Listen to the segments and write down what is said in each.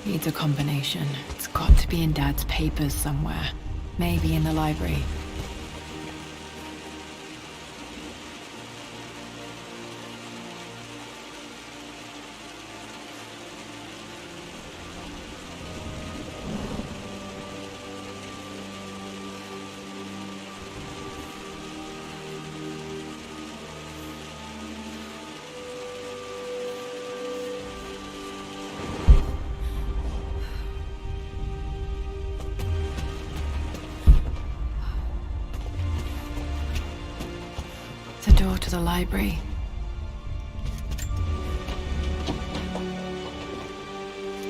Needs a combination. It's got to be in Dad's papers somewhere. Maybe in the library. The door to the library.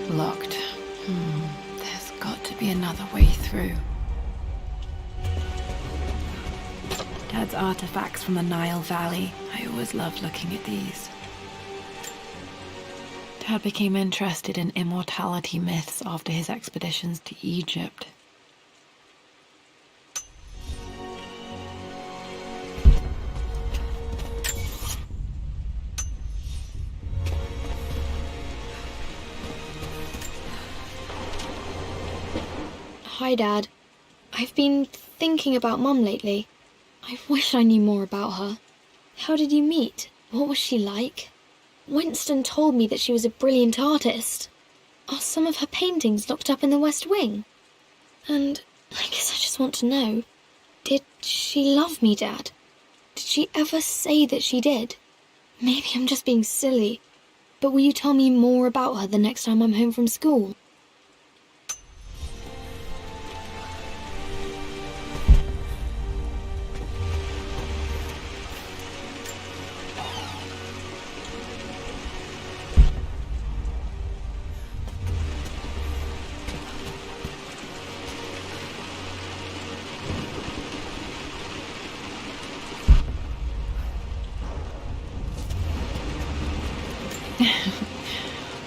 Locked. There's got to be another way through. Dad's artifacts from the Nile Valley. I always loved looking at these. Dad became interested in immortality myths after his expeditions to Egypt. Hi, Dad. I've been thinking about Mum lately. I wish I knew more about her. How did you meet? What was she like? Winston told me that she was a brilliant artist. Are some of her paintings locked up in the West Wing? And I guess I just want to know, did she love me, Dad? Did she ever say that she did? Maybe I'm just being silly, but will you tell me more about her the next time I'm home from school?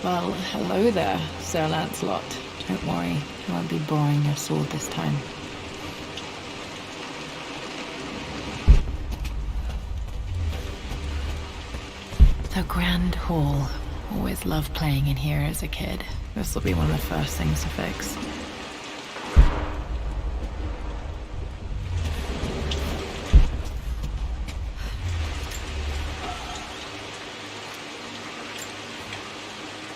Well, hello there, Sir Lancelot. Don't worry, I won't be borrowing your sword this time. The Grand Hall. Always loved playing in here as a kid. This will be one of the first things to fix.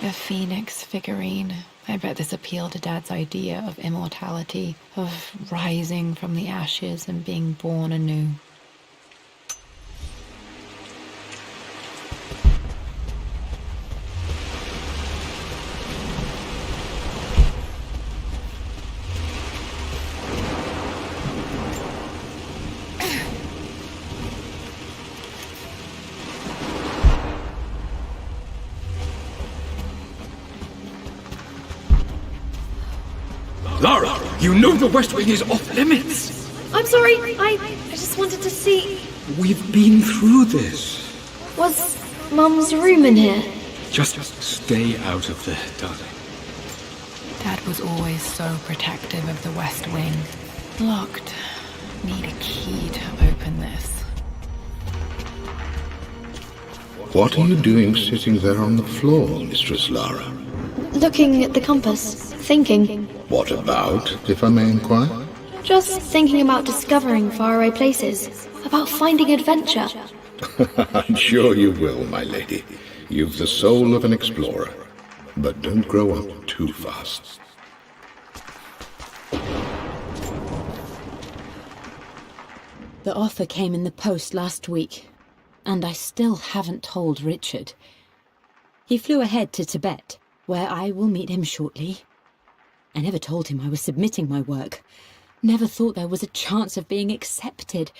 A phoenix figurine. I bet this appealed to Dad's idea of immortality, of rising from the ashes and being born anew. Lara, you know the West Wing is off limits. I'm sorry, I just wanted to see... We've been through this. Was Mum's room in here? Just stay out of there, darling. Dad was always so protective of the West Wing. Locked. Need a key to open this. What are you doing sitting there on the floor, Mistress Lara? Looking at the compass, thinking. What about, if I may inquire? Just thinking about discovering faraway places, about finding adventure. I'm sure you will, my lady. You've the soul of an explorer. But don't grow up too fast. The offer came in the post last week, and I still haven't told Richard. He flew ahead to Tibet, where I will meet him shortly. I never told him I was submitting my work. Never thought there was a chance of being accepted.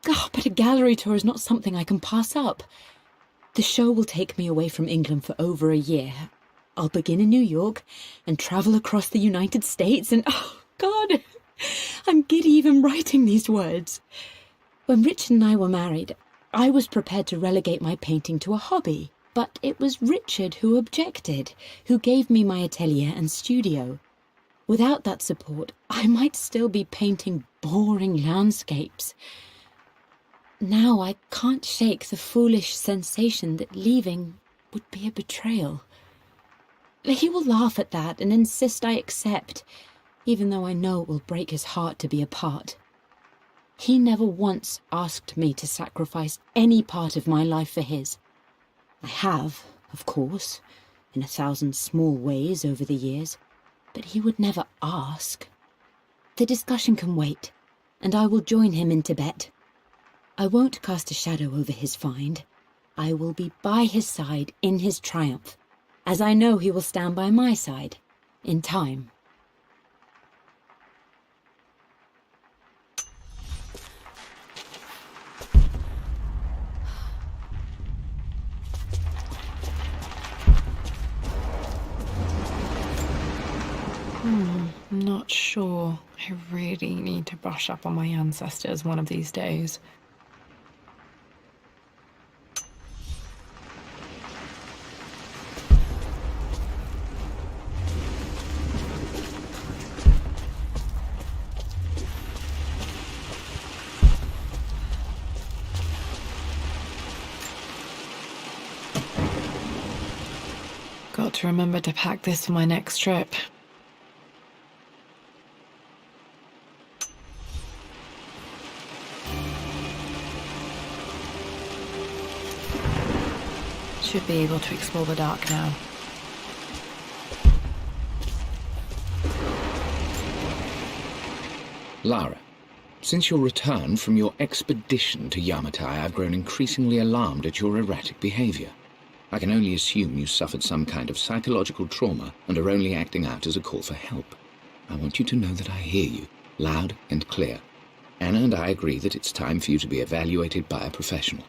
Oh, but a gallery tour is not something I can pass up. The show will take me away from England for over a year. I'll begin in New York and travel across the United States and, oh, God, I'm giddy even writing these words. When Richard and I were married, I was prepared to relegate my painting to a hobby. But it was Richard who objected, who gave me my atelier and studio. Without that support, I might still be painting boring landscapes. Now I can't shake the foolish sensation that leaving would be a betrayal. He will laugh at that and insist I accept, even though I know it will break his heart to be apart. He never once asked me to sacrifice any part of my life for his. I have, of course, in 1,000 small ways over the years, but he would never ask. The discussion can wait, and I will join him in Tibet. I won't cast a shadow over his find. I will be by his side in his triumph, as I know he will stand by my side, in time. I'm not sure. I really need to brush up on my ancestors one of these days. Got to remember to pack this for my next trip. Should be able to explore the dark now. Lara, since your return from your expedition to Yamatai, I've grown increasingly alarmed at your erratic behavior. I can only assume you suffered some kind of psychological trauma and are only acting out as a call for help. I want you to know that I hear you, loud and clear. Anna and I agree that it's time for you to be evaluated by a professional.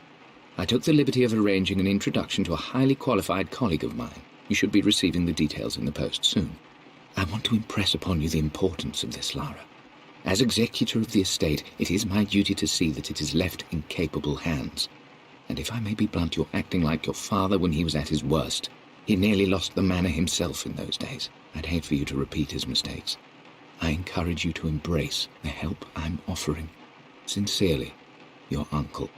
I took the liberty of arranging an introduction to a highly qualified colleague of mine. You should be receiving the details in the post soon. I want to impress upon you the importance of this, Lara. As executor of the estate, it is my duty to see that it is left in capable hands. And if I may be blunt, you're acting like your father when he was at his worst. He nearly lost the manor himself in those days. I'd hate for you to repeat his mistakes. I encourage you to embrace the help I'm offering. Sincerely, your uncle.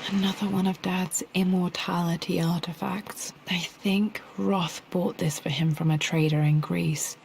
Another one of Dad's immortality artifacts. I think Roth bought this for him from a trader in Greece.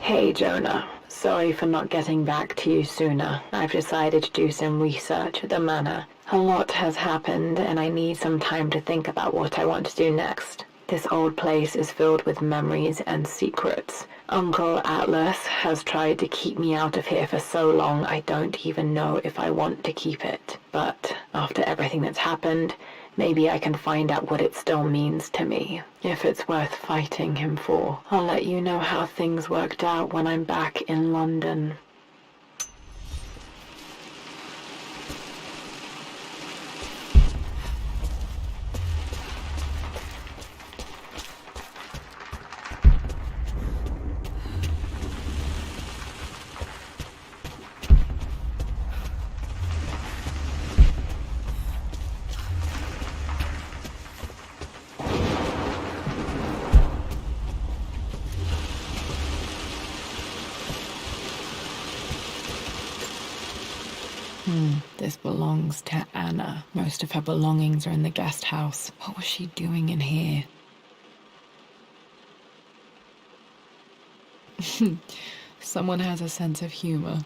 Hey Jonah, sorry for not getting back to you sooner. I've decided to do some research at the manor. A lot has happened and I need some time to think about what I want to do next. This old place is filled with memories and secrets. Uncle Atlas has tried to keep me out of here for so long I don't even know if I want to keep it. But after everything that's happened, maybe I can find out what it still means to me, if it's worth fighting him for. I'll let you know how things worked out when I'm back in London. This belongs to Anna. Most of her belongings are in the guest house. What was she doing in here? someone has a sense of humor.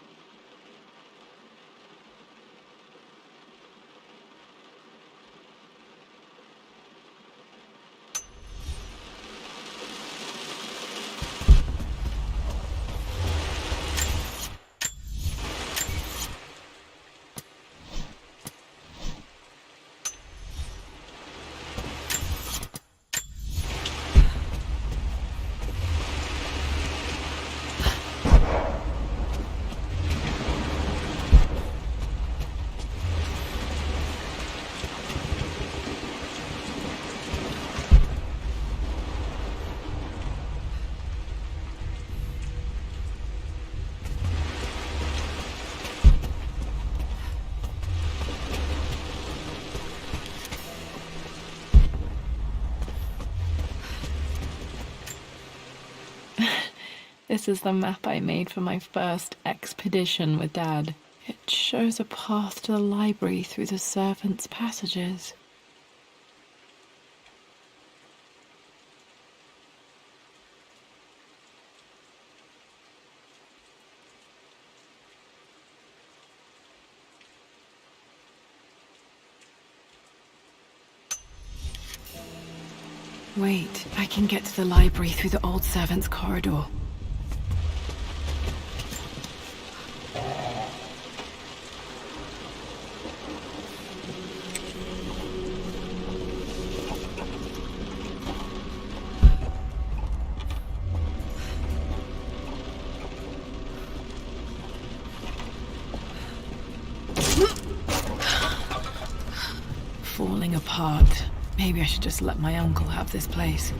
This is the map I made for my first expedition with Dad. It shows a path to the library through the servants' passages. Wait, I can get to the library through the old servants' corridor. Falling apart. Maybe I should just let my uncle have this place.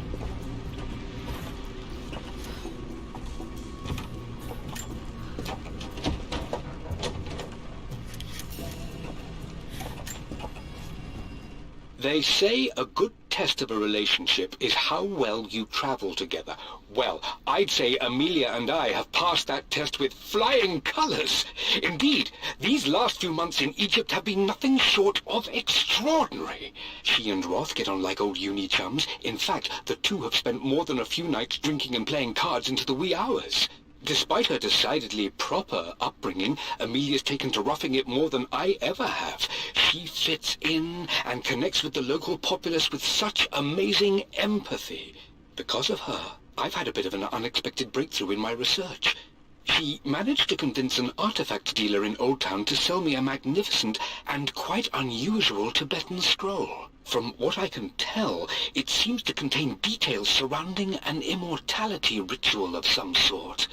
They say a good test of a relationship is how well you travel together. Well, I'd say Amelia and I have passed that test with flying colours. Indeed, these last few months in Egypt have been nothing short of extraordinary. She and Roth get on like old uni chums. In fact, the two have spent more than a few nights drinking and playing cards into the wee hours. Despite her decidedly proper upbringing, Amelia's taken to roughing it more than I ever have. She fits in and connects with the local populace with such amazing empathy. Because of her, I've had a bit of an unexpected breakthrough in my research. She managed to convince an artifact dealer in Old Town to sell me a magnificent and quite unusual Tibetan scroll. From what I can tell, it seems to contain details surrounding an immortality ritual of some sort.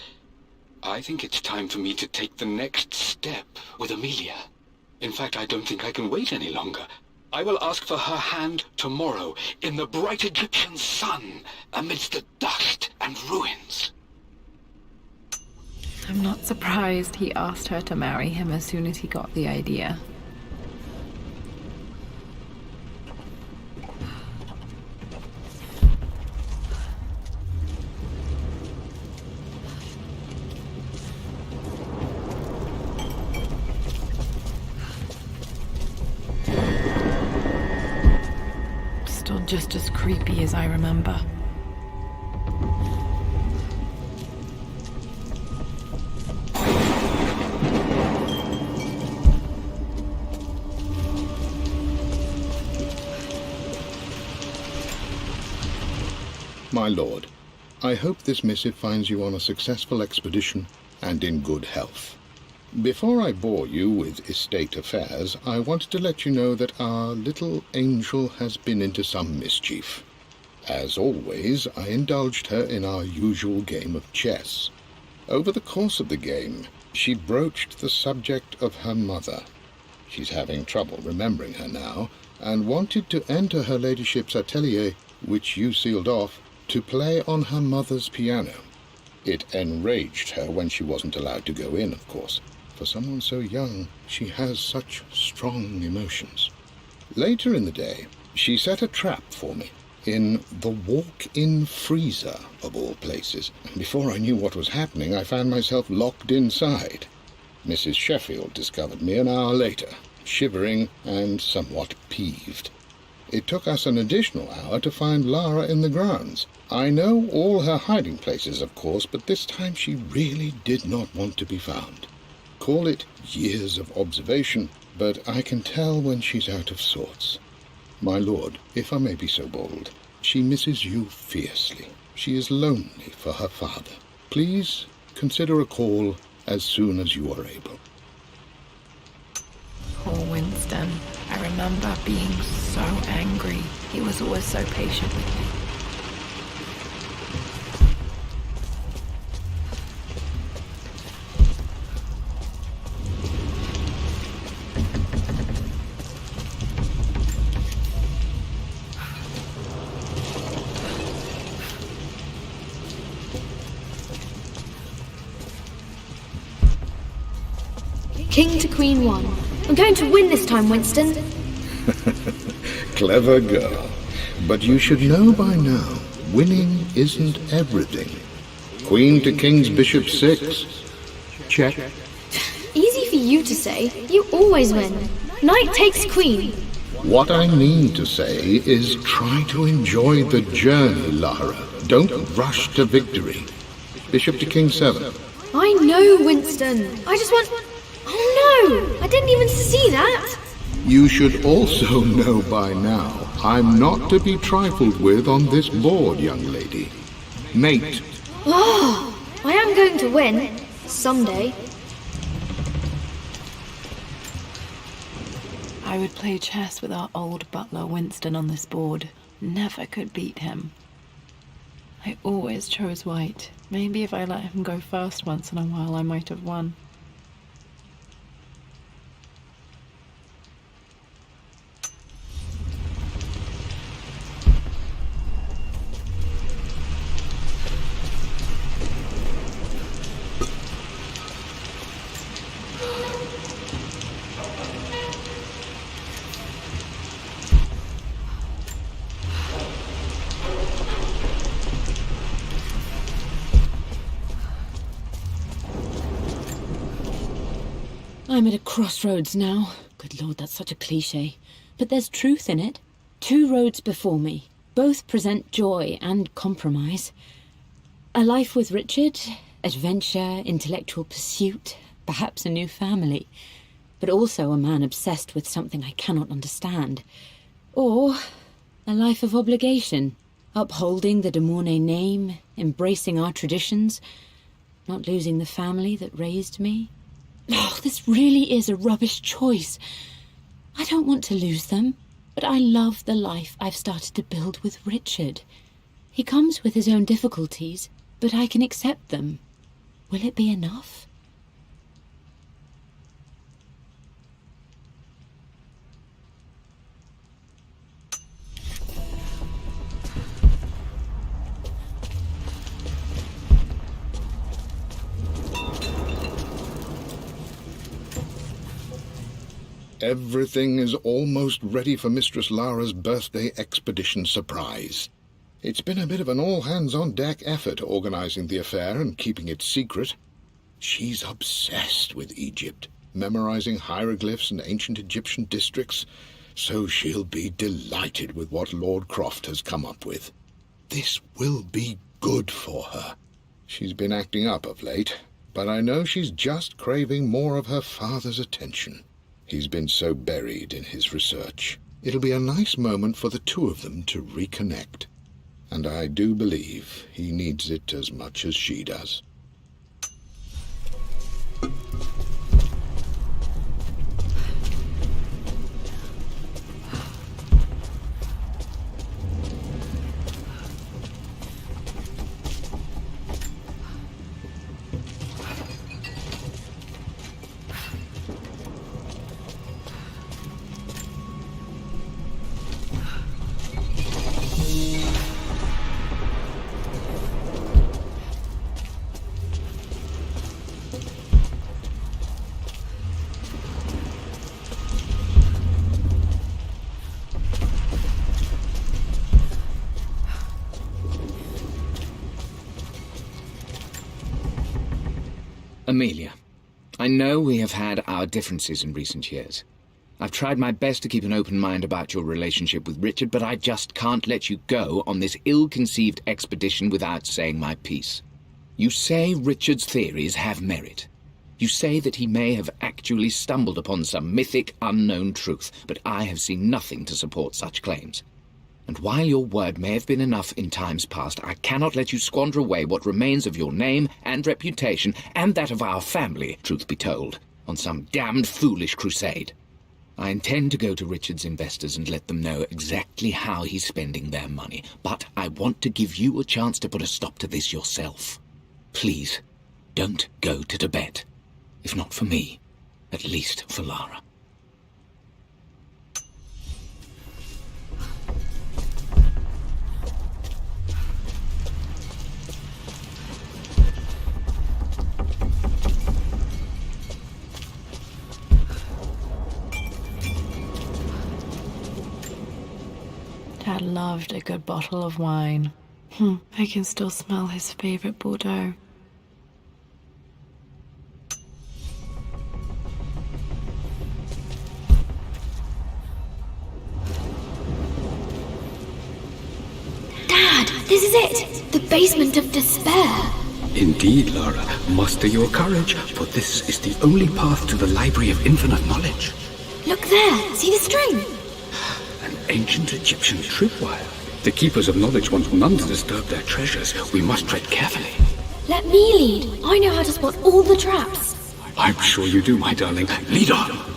I think it's time for me to take the next step with Amelia. In fact, I don't think I can wait any longer. I will ask for her hand tomorrow in the bright Egyptian sun amidst the dust and ruins. I'm not surprised he asked her to marry him as soon as he got the idea. Still just as creepy as I remember. My lord, I hope this missive finds you on a successful expedition and in good health. Before I bore you with estate affairs, I wanted to let you know that our little angel has been into some mischief. As always, I indulged her in our usual game of chess. Over the course of the game, she broached the subject of her mother. She's having trouble remembering her now, and wanted to enter her ladyship's atelier, which you sealed off, to play on her mother's piano. It enraged her when she wasn't allowed to go in, of course. For someone so young, she has such strong emotions. Later in the day, she set a trap for me in the walk-in freezer, of all places. And before I knew what was happening, I found myself locked inside. Mrs. Sheffield discovered me an hour later, shivering and somewhat peeved. It took us an additional hour to find Lara in the grounds. I know all her hiding places, of course, but this time she really did not want to be found. Call it years of observation, but I can tell when she's out of sorts. My lord, if I may be so bold, she misses you fiercely. She is lonely for her father. Please consider a call as soon as you are able. Poor Winston. I remember being so angry. He was always so patient with me. King to Queen 1. I'm going to win this time, Winston. Clever girl. But you should know by now, winning isn't everything. Queen to King's Bishop 6. Check. Easy for you to say. You always win. Knight takes Queen. What I mean to say is try to enjoy the journey, Lara. Don't rush to victory. Bishop to King 7. I know, Winston. I just want... Oh no! I didn't even see that! You should also know by now, I'm not to be trifled with on this board, young lady. Mate. Oh, I am going to win. Someday. I would play chess with our old butler Winston on this board. Never could beat him. I always chose white. Maybe if I let him go first once in a while, I might have won. I'm at a crossroads now. Good Lord, that's such a cliche. But there's truth in it. 2 roads before me. Both present joy and compromise. A life with Richard, adventure, intellectual pursuit, perhaps a new family. But also a man obsessed with something I cannot understand. Or a life of obligation, upholding the de Mornay name, embracing our traditions, not losing the family that raised me. Oh, this really is a rubbish choice. I don't want to lose them, but I love the life I've started to build with Richard. He comes with his own difficulties, but I can accept them. Will it be enough? Everything is almost ready for Mistress Lara's birthday expedition surprise. It's been a bit of an all-hands-on-deck effort organising the affair and keeping it secret. She's obsessed with Egypt, memorising hieroglyphs and ancient Egyptian districts, so she'll be delighted with what Lord Croft has come up with. This will be good for her. She's been acting up of late, but I know she's just craving more of her father's attention. He's been so buried in his research. It'll be a nice moment for the 2 of them to reconnect. And I do believe he needs it as much as she does. Amelia, I know we have had our differences in recent years, I've tried my best to keep an open mind about your relationship with Richard, but I just can't let you go on this ill-conceived expedition without saying my piece. You say Richard's theories have merit. You say that he may have actually stumbled upon some mythic, unknown truth, but I have seen nothing to support such claims. And while your word may have been enough in times past, I cannot let you squander away what remains of your name and reputation, and that of our family, truth be told, on some damned foolish crusade. I intend to go to Richard's investors and let them know exactly how he's spending their money, but I want to give you a chance to put a stop to this yourself. Please, don't go to Tibet. If not for me, at least for Lara. Dad loved a good bottle of wine. I can still smell his favorite Bordeaux. Dad, this is it! The basement of despair! Indeed, Lara. Muster your courage, for this is the only path to the Library of Infinite Knowledge. Look there! See the string? An ancient Egyptian tripwire. The Keepers of Knowledge want none to disturb their treasures. We must tread carefully. Let me lead. I know how to spot all the traps. I'm sure you do, my darling. Lead on!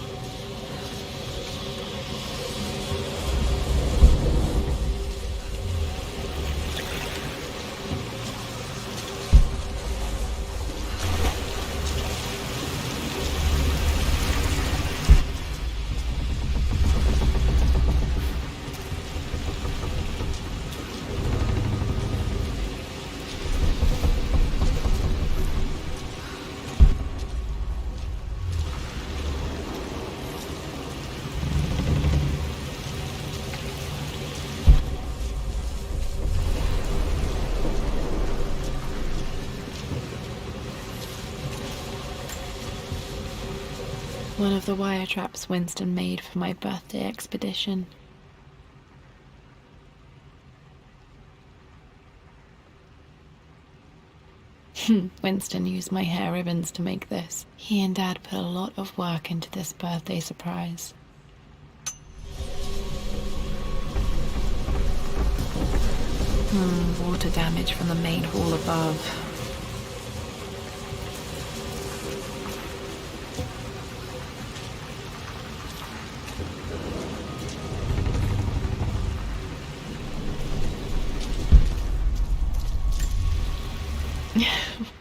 One of the wire traps Winston made for my birthday expedition. Winston used my hair ribbons to make this. He and Dad put a lot of work into this birthday surprise. Water damage from the main hall above.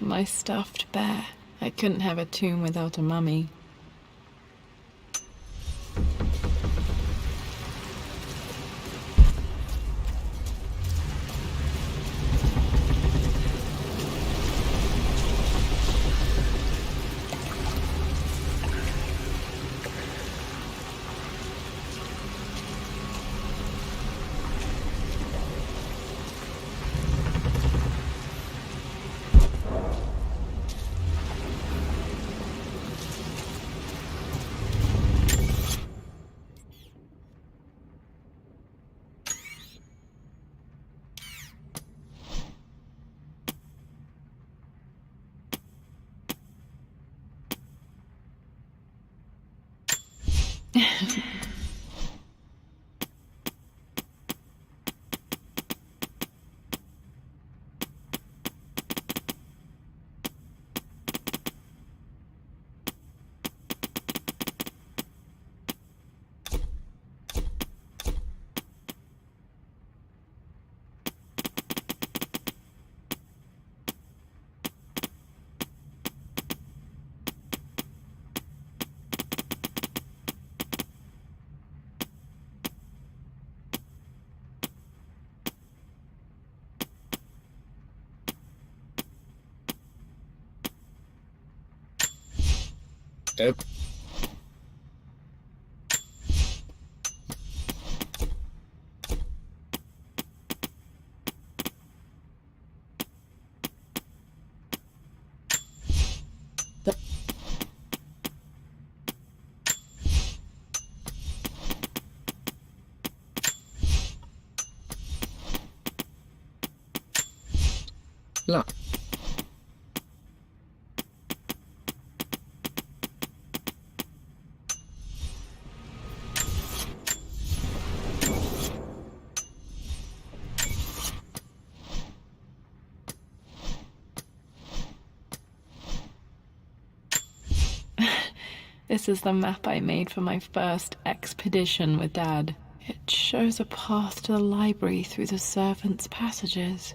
My stuffed bear. I couldn't have a tomb without a mummy. Yep. Luck. This is the map I made for my first expedition with Dad. It shows a path to the library through the servants' passages.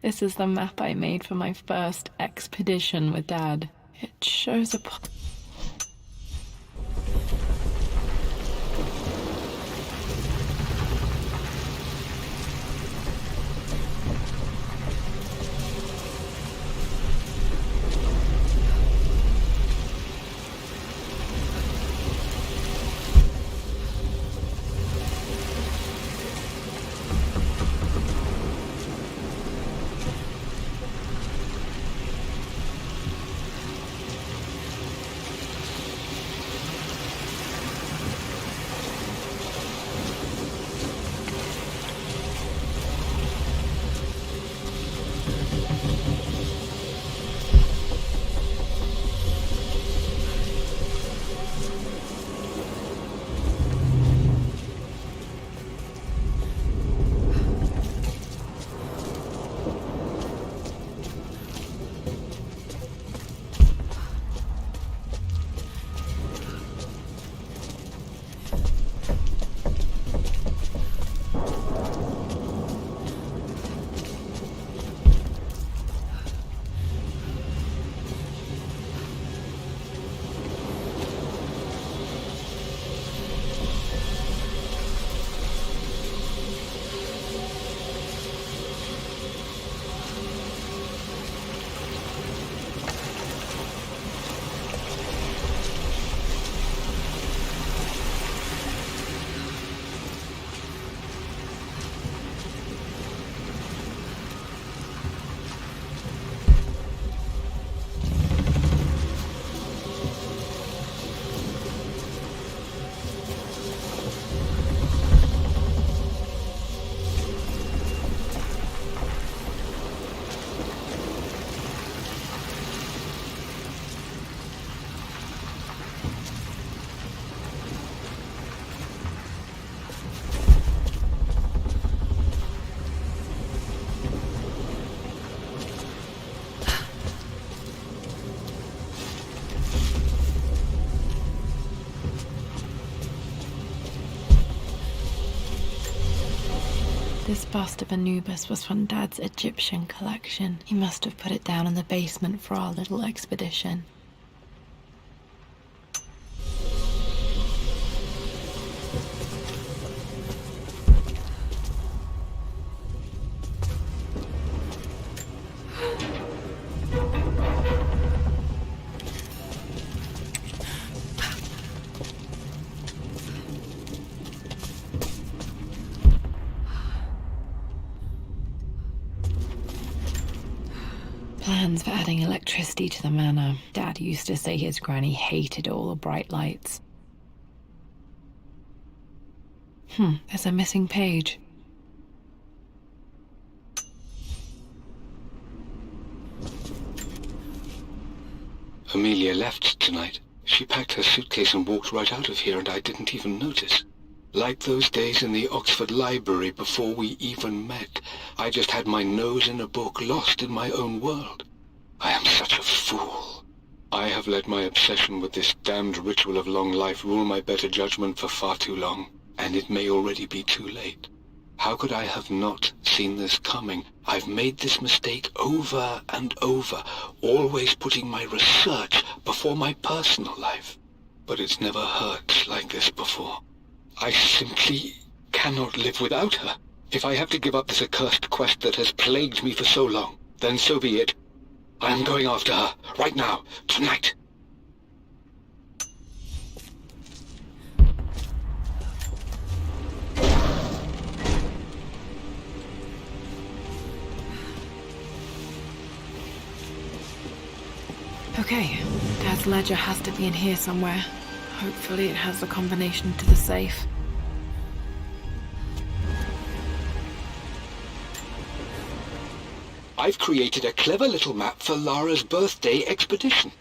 This is the map I made for my first expedition with Dad. It shows a This bust of Anubis was from Dad's Egyptian collection. He must have put it down in the basement for our little expedition. Plans for adding electricity to the manor. Dad used to say his granny hated all the bright lights. There's a missing page. Amelia left tonight. She packed her suitcase and walked right out of here, and I didn't even notice. Like those days in the Oxford Library before we even met, I just had my nose in a book, lost in my own world. I am such a fool. I have let my obsession with this damned ritual of long life rule my better judgment for far too long, and it may already be too late. How could I have not seen this coming. I've made this mistake over and over, always putting my research before my personal life. But it's never hurt like this before. I simply cannot live without her. If I have to give up this accursed quest that has plagued me for so long, then so be it. I am going after her, right now, tonight. Okay, Dad's ledger has to be in here somewhere. Hopefully it has the combination to the safe. I've created a clever little map for Lara's birthday expedition.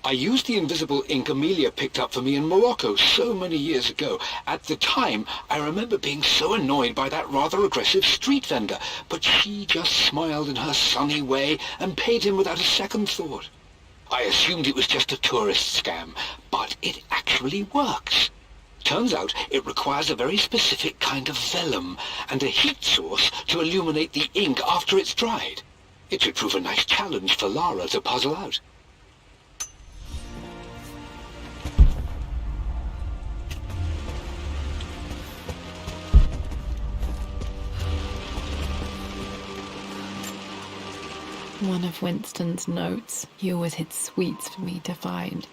I used the invisible ink Amelia picked up for me in Morocco so many years ago. At the time, I remember being so annoyed by that rather aggressive street vendor, but she just smiled in her sunny way and paid him without a second thought. I assumed it was just a tourist scam, but it actually works. Turns out it requires a very specific kind of vellum and a heat source to illuminate the ink after it's dried. It should prove a nice challenge for Lara to puzzle out. One of Winston's notes. He always hid sweets for me to find.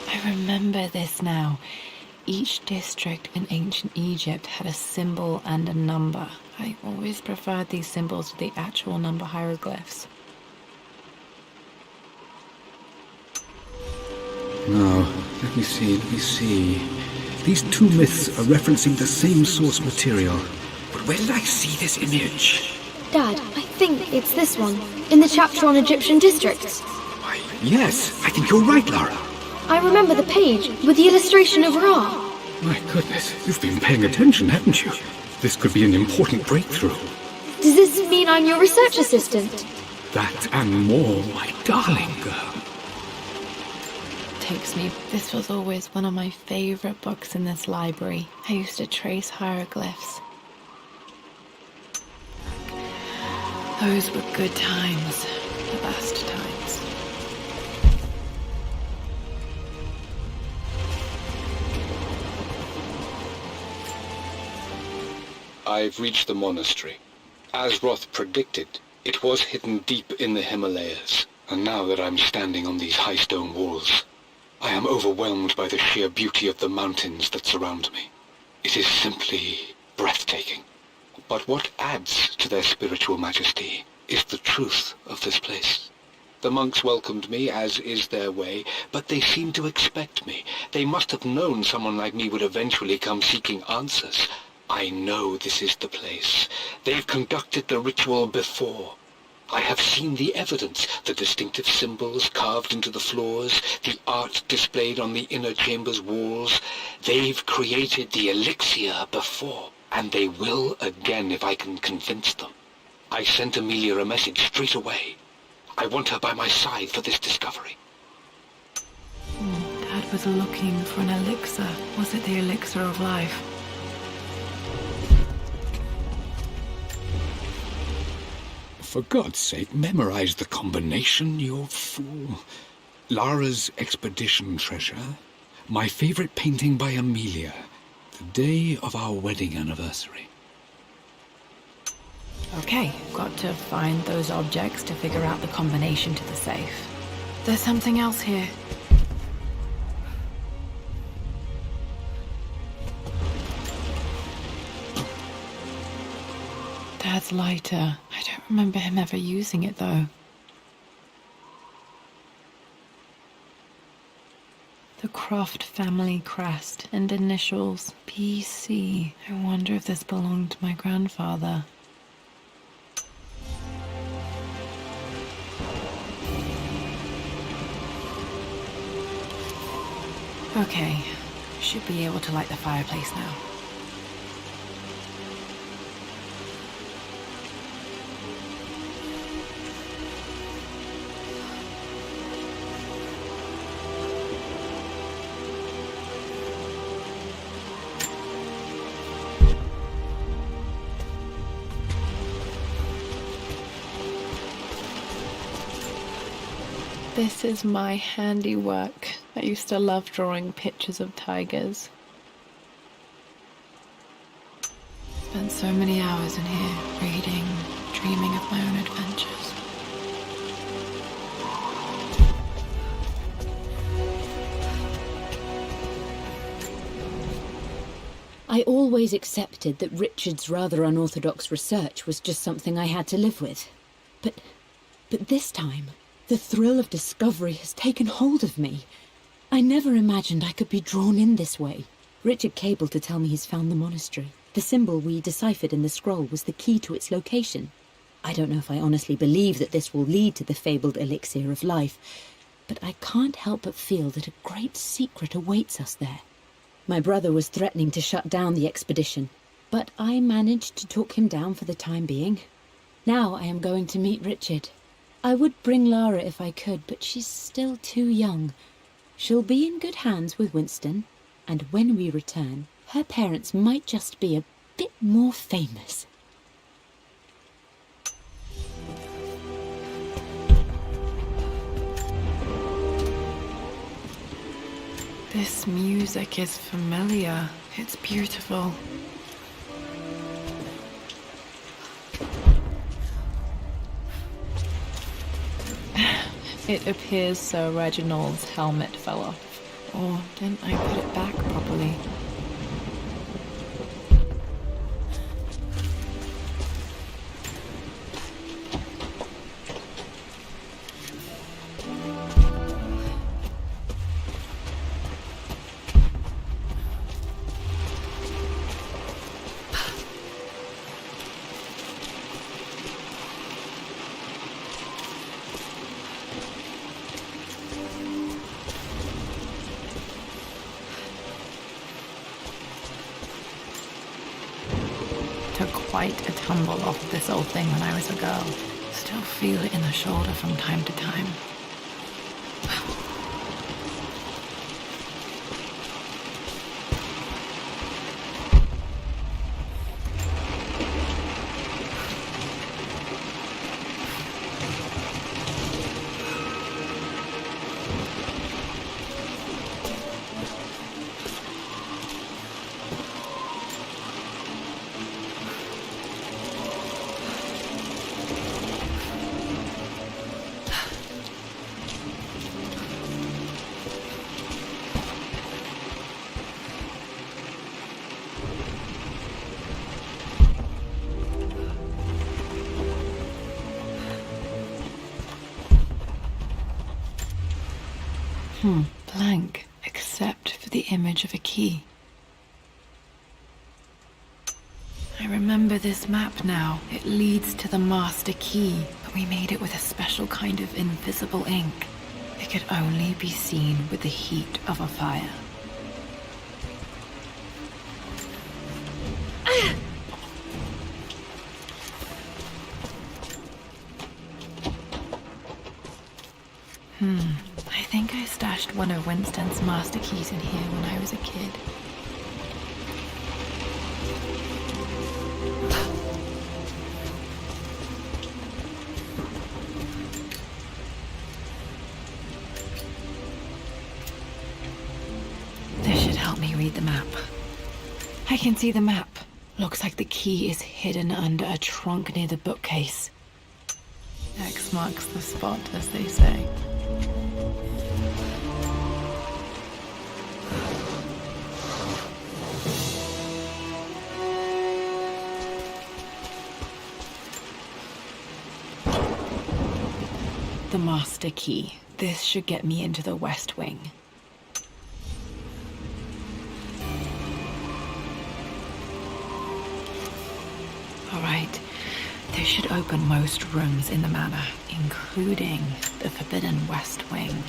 I remember this now. Each district in ancient Egypt had a symbol and a number. I always preferred these symbols to the actual number hieroglyphs. Now, let me see. These two myths are referencing the same source material. But where did I see this image? Dad, I think it's this one, in the chapter on Egyptian districts. Why, yes, I think you're right, Lara. I remember the page with the illustration of Ra. My goodness, you've been paying attention, haven't you? This could be an important breakthrough. Does this mean I'm your research assistant? That and more, my darling girl. Takes me. This was always one of my favorite books in this library. I used to trace hieroglyphs. Those were good times. The best times. I've reached the monastery. As Roth predicted, it was hidden deep in the Himalayas. And now that I'm standing on these high stone walls, I am overwhelmed by the sheer beauty of the mountains that surround me. It is simply breathtaking. But what adds to their spiritual majesty is the truth of this place. The monks welcomed me, as is their way, but they seemed to expect me. They must have known someone like me would eventually come seeking answers. I know this is the place. They've conducted the ritual before. I have seen the evidence, the distinctive symbols carved into the floors, the art displayed on the inner chamber's walls. They've created the elixir before, and they will again if I can convince them. I sent Amelia a message straight away. I want her by my side for this discovery. Dad was looking for an elixir. Was it the elixir of life? For God's sake, memorize the combination, you fool. Lara's expedition treasure, my favorite painting by Amelia, the day of our wedding anniversary. Okay, got to find those objects to figure out the combination to the safe. There's something else here. Dad's lighter. I don't remember him ever using it, though. The Croft family crest and initials PC. I wonder if this belonged to my grandfather. Okay, should be able to light the fireplace now. This is my handiwork. I used to love drawing pictures of tigers. Spent so many hours in here, reading, dreaming of my own adventures. I always accepted that Richard's rather unorthodox research was just something I had to live with. But this time, the thrill of discovery has taken hold of me. I never imagined I could be drawn in this way. Richard cabled to tell me he's found the monastery. The symbol we deciphered in the scroll was the key to its location. I don't know if I honestly believe that this will lead to the fabled elixir of life, but I can't help but feel that a great secret awaits us there. My brother was threatening to shut down the expedition, but I managed to talk him down for the time being. Now I am going to meet Richard. I would bring Lara if I could, but she's still too young. She'll be in good hands with Winston, and when we return, her parents might just be a bit more famous. This music is familiar. It's beautiful. It appears Sir Reginald's helmet fell off. Or didn't I put it back properly? Took quite a tumble off of this old thing when I was a girl. Still feel it in the shoulder from time to time. Blank, except for the image of a key. I remember this map now. It leads to the master key, but we made it with a special kind of invisible ink. It could only be seen with the heat of a fire. I think I stashed one of Winston's master keys in here when I was a kid. This should help me read the map. I can see the map. Looks like the key is hidden under a trunk near the bookcase. X marks the spot, as they say. The master key. This should get me into the West Wing. All right. This should open most rooms in the manor, including the forbidden West Wing.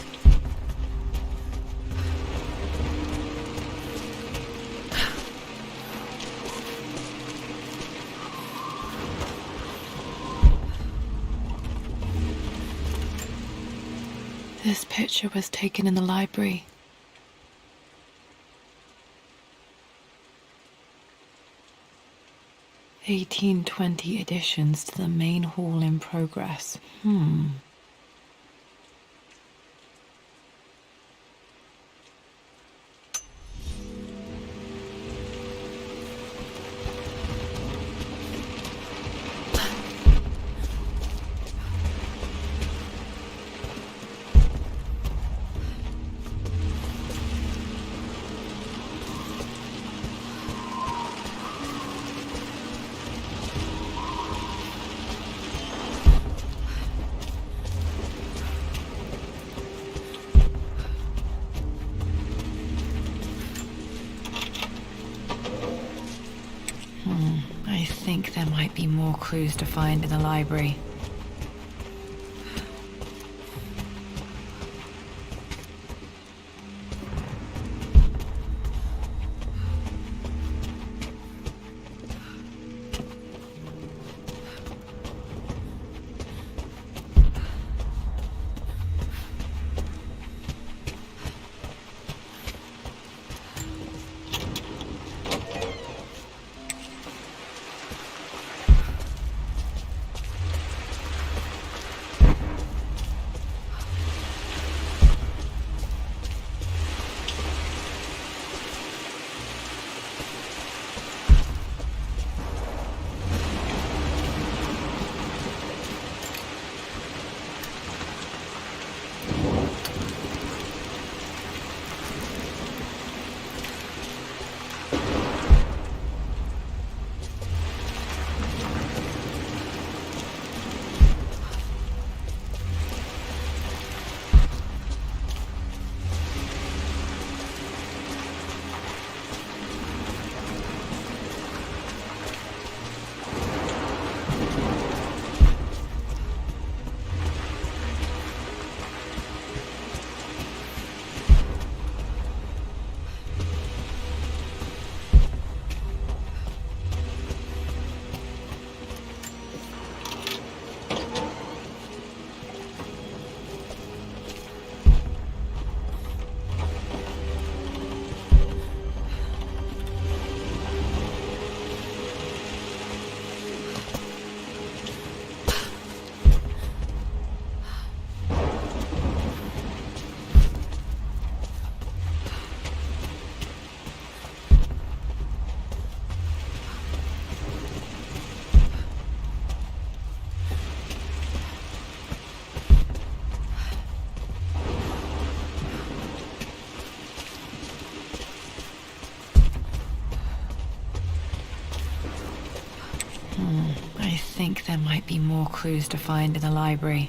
This picture was taken in the library. (1820) additions to the main hall in progress. think there might be more clues to find in the library. I think there might be more clues to find in the library.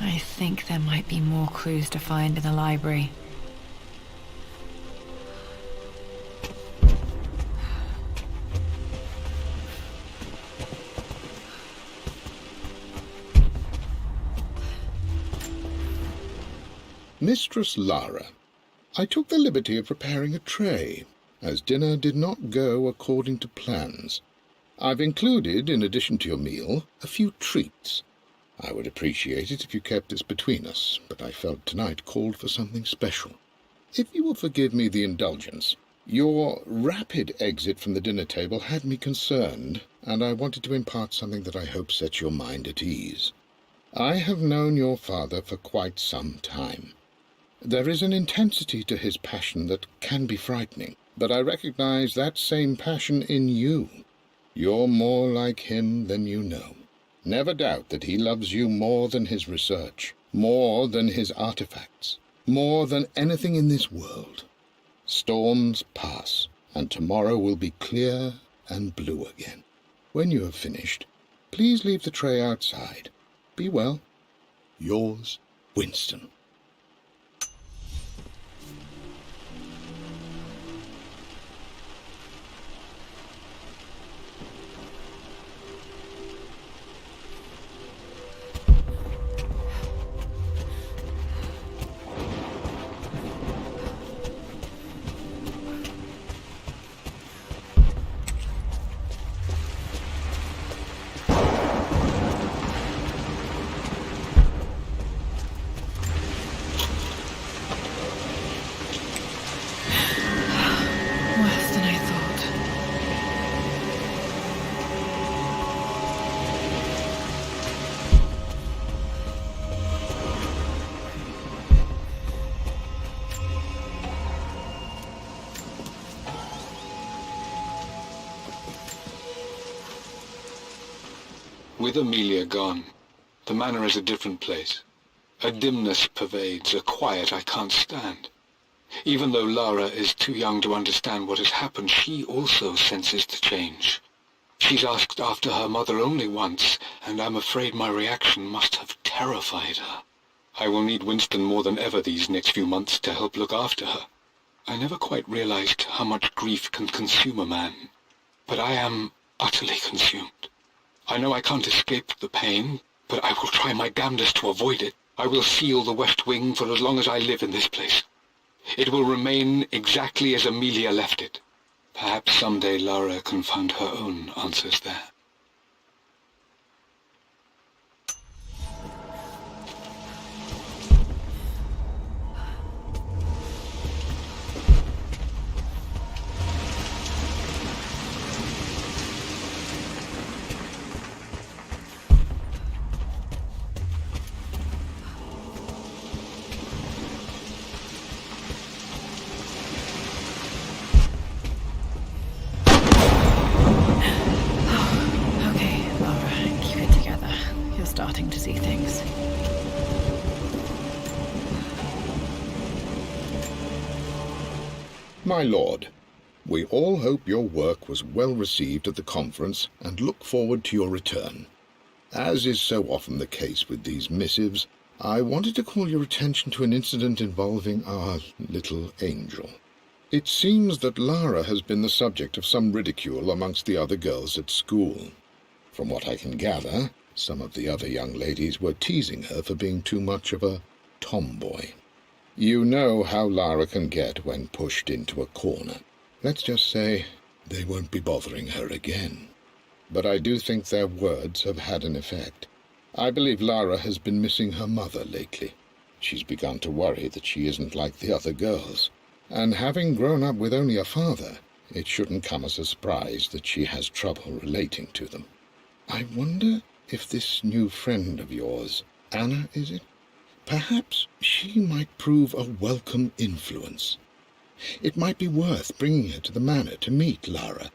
I think there might be more clues to find in the library. Mistress Lara, I took the liberty of preparing a tray, as dinner did not go according to plans. I've included, in addition to your meal, a few treats. I would appreciate it if you kept this between us, but I felt tonight called for something special. If you will forgive me the indulgence, your rapid exit from the dinner table had me concerned, and I wanted to impart something that I hope sets your mind at ease. I have known your father for quite some time. There is an intensity to his passion that can be frightening, but I recognize that same passion in you. You're more like him than you know. Never doubt that he loves you more than his research, more than his artifacts, more than anything in this world. Storms pass, and tomorrow will be clear and blue again. When you have finished, please leave the tray outside. Be well. Yours, Winston. Worse than I thought. With Amelia gone, the manor is a different place. A dimness pervades, a quiet I can't stand. Even though Lara is too young to understand what has happened, she also senses the change. She's asked after her mother only once, and I'm afraid my reaction must have terrified her. I will need Winston more than ever these next few months to help look after her. I never quite realized how much grief can consume a man, but I am utterly consumed. I know I can't escape the pain, but I will try my damnedest to avoid it. I will seal the West Wing for as long as I live in this place. It will remain exactly as Amelia left it. Perhaps someday Lara can find her own answers there. Starting to see things. My lord, we all hope your work was well received at the conference and look forward to your return. As is so often the case with these missives, I wanted to call your attention to an incident involving our little angel. It seems that Lara has been the subject of some ridicule amongst the other girls at school. From what I can gather, some of the other young ladies were teasing her for being too much of a tomboy. You know how Lara can get when pushed into a corner. Let's just say they won't be bothering her again. But I do think their words have had an effect. I believe Lara has been missing her mother lately. She's begun to worry that she isn't like the other girls. And having grown up with only a father, it shouldn't come as a surprise that she has trouble relating to them. I wonder if this new friend of yours, Anna, is it? Perhaps she might prove a welcome influence. It might be worth bringing her to the manor to meet Lara.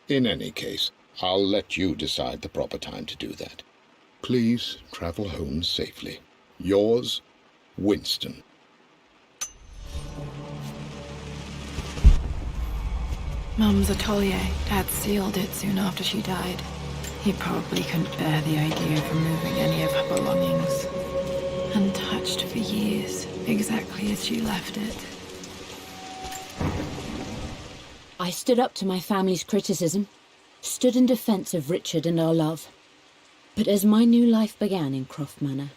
In any case, I'll let you decide the proper time to do that. Please travel home safely. Yours, Winston. Mum's atelier. Dad sealed it soon after she died. He probably couldn't bear the idea of removing any of her belongings. Untouched for years, exactly as she left it. I stood up to my family's criticism, stood in defence of Richard and our love. But as my new life began in Croft Manor,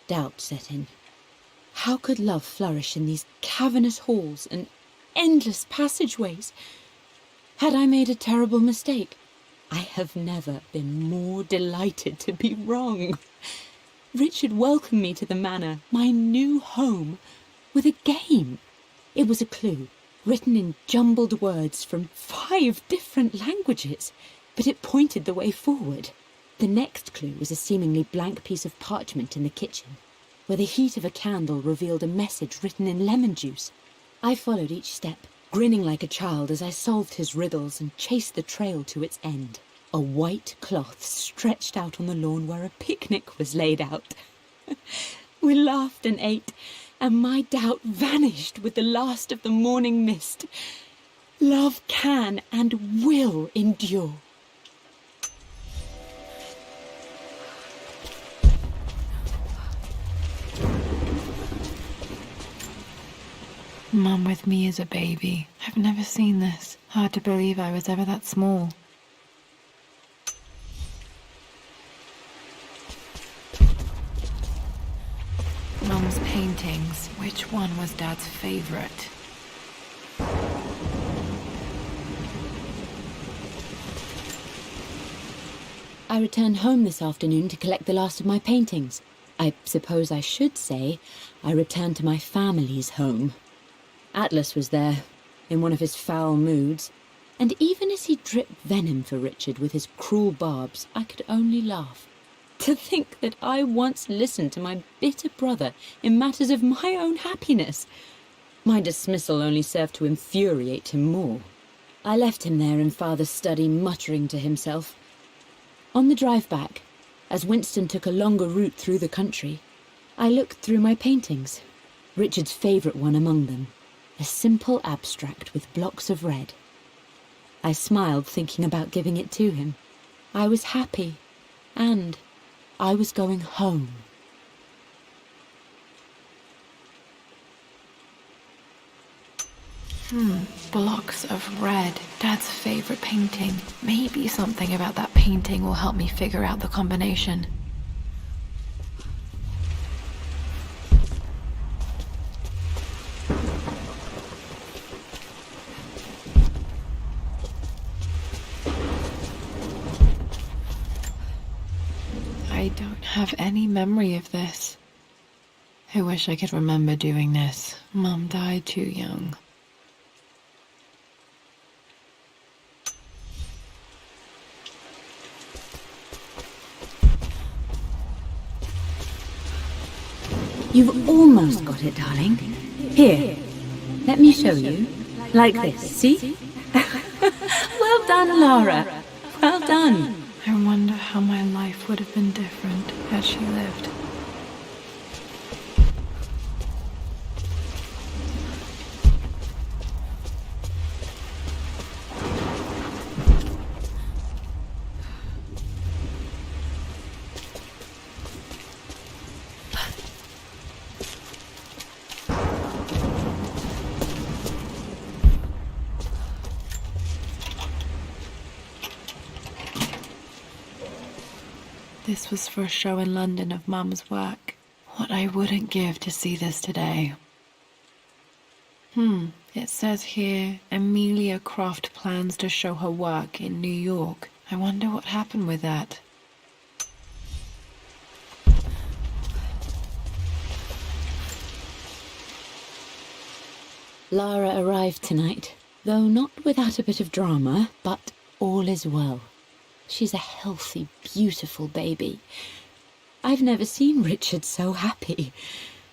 doubt set in. How could love flourish in these cavernous halls and endless passageways? Had I made a terrible mistake? I have never been more delighted to be wrong. Richard welcomed me to the manor, my new home, with a game. It was a clue, written in jumbled words from 5 different languages, but it pointed the way forward. The next clue was a seemingly blank piece of parchment in the kitchen, where the heat of a candle revealed a message written in lemon juice. I followed each step, grinning like a child as I solved his riddles and chased the trail to its end. A white cloth stretched out on the lawn where a picnic was laid out. We laughed and ate, and my doubt vanished with the last of the morning mist. Love can and will endure. Mum with me as a baby. I've never seen this. Hard to believe I was ever that small. Mum's paintings. Which one was Dad's favorite? I returned home this afternoon to collect the last of my paintings. I suppose I should say I returned to my family's home. Atlas was there, in one of his foul moods, and even as he dripped venom for Richard with his cruel barbs, I could only laugh. To think that I once listened to my bitter brother in matters of my own happiness. My dismissal only served to infuriate him more. I left him there in Father's study, muttering to himself. On the drive back, as Winston took a longer route through the country, I looked through my paintings, Richard's favourite one among them, a simple abstract with blocks of red. I smiled, thinking about giving it to him. I was happy, and I was going home. Blocks of red. Dad's favorite painting. Maybe something about that painting will help me figure out the combination. I don't have any memory of this. I wish I could remember doing this. Mum died too young. You've almost got it, darling. Here, let me show you. Like this, see? Well done, Lara. Well done. I wonder how my life would have been different had she lived. This was for a show in London of Mum's work. What I wouldn't give to see this today. It says here, Amelia Croft plans to show her work in New York. I wonder what happened with that. Lara arrived tonight, though not without a bit of drama, but all is well. She's a healthy, beautiful baby. I've never seen Richard so happy.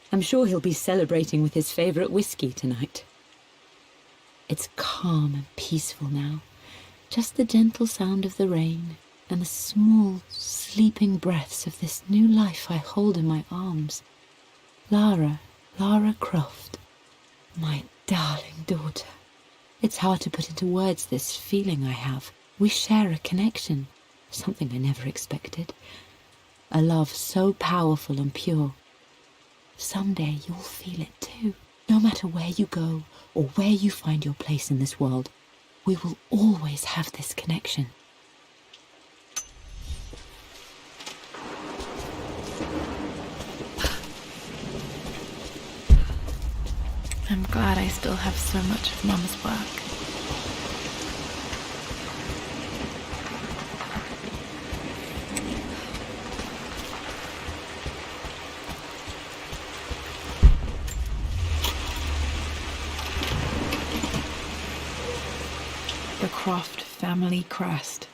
I'm sure he'll be celebrating with his favourite whiskey tonight. It's calm and peaceful now. Just the gentle sound of the rain and the small, sleeping breaths of this new life I hold in my arms. Lara Croft, my darling daughter. It's hard to put into words this feeling I have. We share a connection, something I never expected. A love so powerful and pure. Someday you'll feel it too. No matter where you go or where you find your place in this world, we will always have this connection. I'm glad I still have so much of Mum's work. The Croft family crest.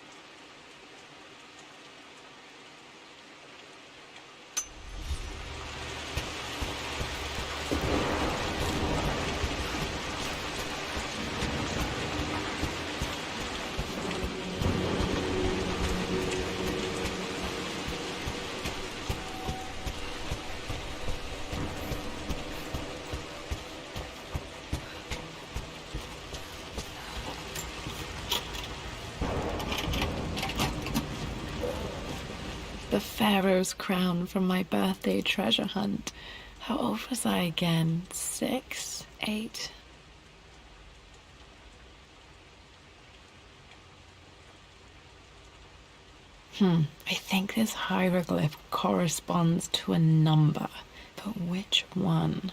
pharaoh's crown from my birthday treasure hunt. How old was I again? 6? 8? I think this hieroglyph corresponds to a number, but which one?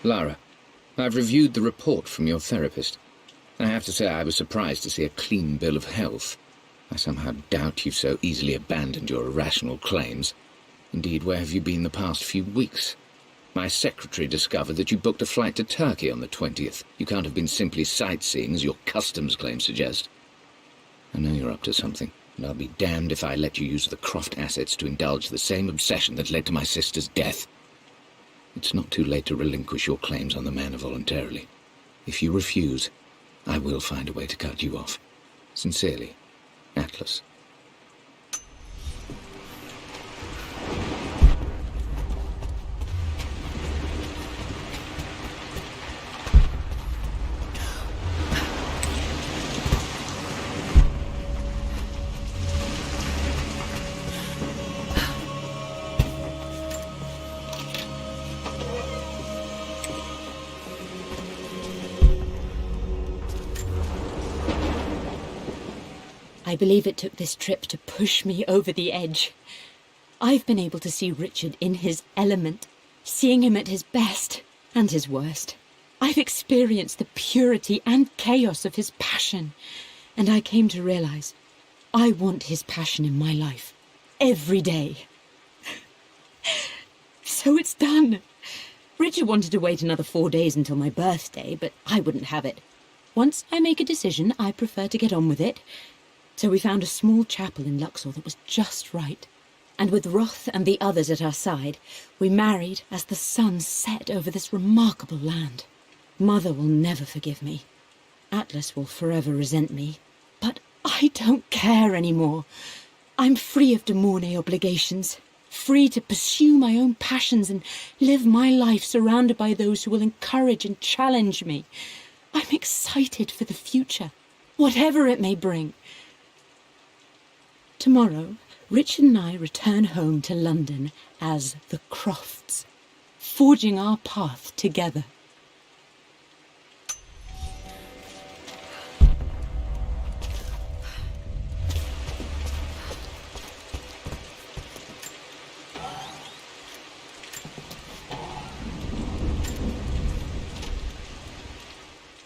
Lara, I've reviewed the report from your therapist. I have to say I was surprised to see a clean bill of health. I somehow doubt you've so easily abandoned your irrational claims. Indeed, where have you been the past few weeks? My secretary discovered that you booked a flight to Turkey on the 20th. You can't have been simply sightseeing, as your customs claims suggest. I know you're up to something, and I'll be damned if I let you use the Croft assets to indulge the same obsession that led to my sister's death. It's not too late to relinquish your claims on the manor voluntarily. If you refuse, I will find a way to cut you off. Sincerely, Atlas. I believe it took this trip to push me over the edge. I've been able to see Richard in his element, seeing him at his best and his worst. I've experienced the purity and chaos of his passion, and I came to realize I want his passion in my life every day. So it's done. Richard wanted to wait another 4 days until my birthday, but I wouldn't have it. Once I make a decision, I prefer to get on with it. So we found a small chapel in Luxor that was just right. And with Roth and the others at our side, we married as the sun set over this remarkable land. Mother will never forgive me. Atlas will forever resent me. But I don't care anymore. I'm free of de Mornay obligations, free to pursue my own passions and live my life surrounded by those who will encourage and challenge me. I'm excited for the future, whatever it may bring. Tomorrow, Richard and I return home to London as the Crofts, forging our path together.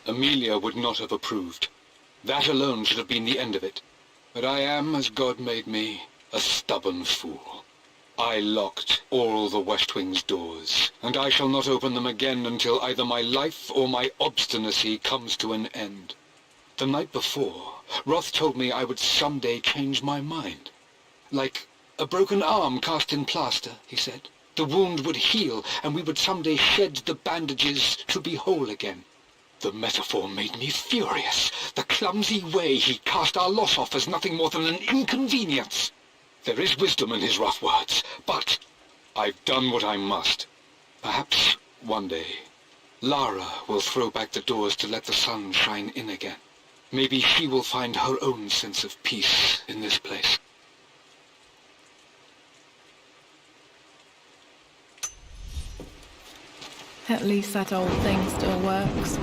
Amelia would not have approved. That alone should have been the end of it. But I am, as God made me, a stubborn fool. I locked all the West Wing's doors, and I shall not open them again until either my life or my obstinacy comes to an end. The night before, Roth told me I would someday change my mind. Like a broken arm cast in plaster, he said. The wound would heal, and we would someday shed the bandages to be whole again. The metaphor made me furious. The clumsy way he cast our loss off as nothing more than an inconvenience. There is wisdom in his rough words, but I've done what I must. Perhaps one day, Lara will throw back the doors to let the sun shine in again. Maybe she will find her own sense of peace in this place. At least that old thing still works.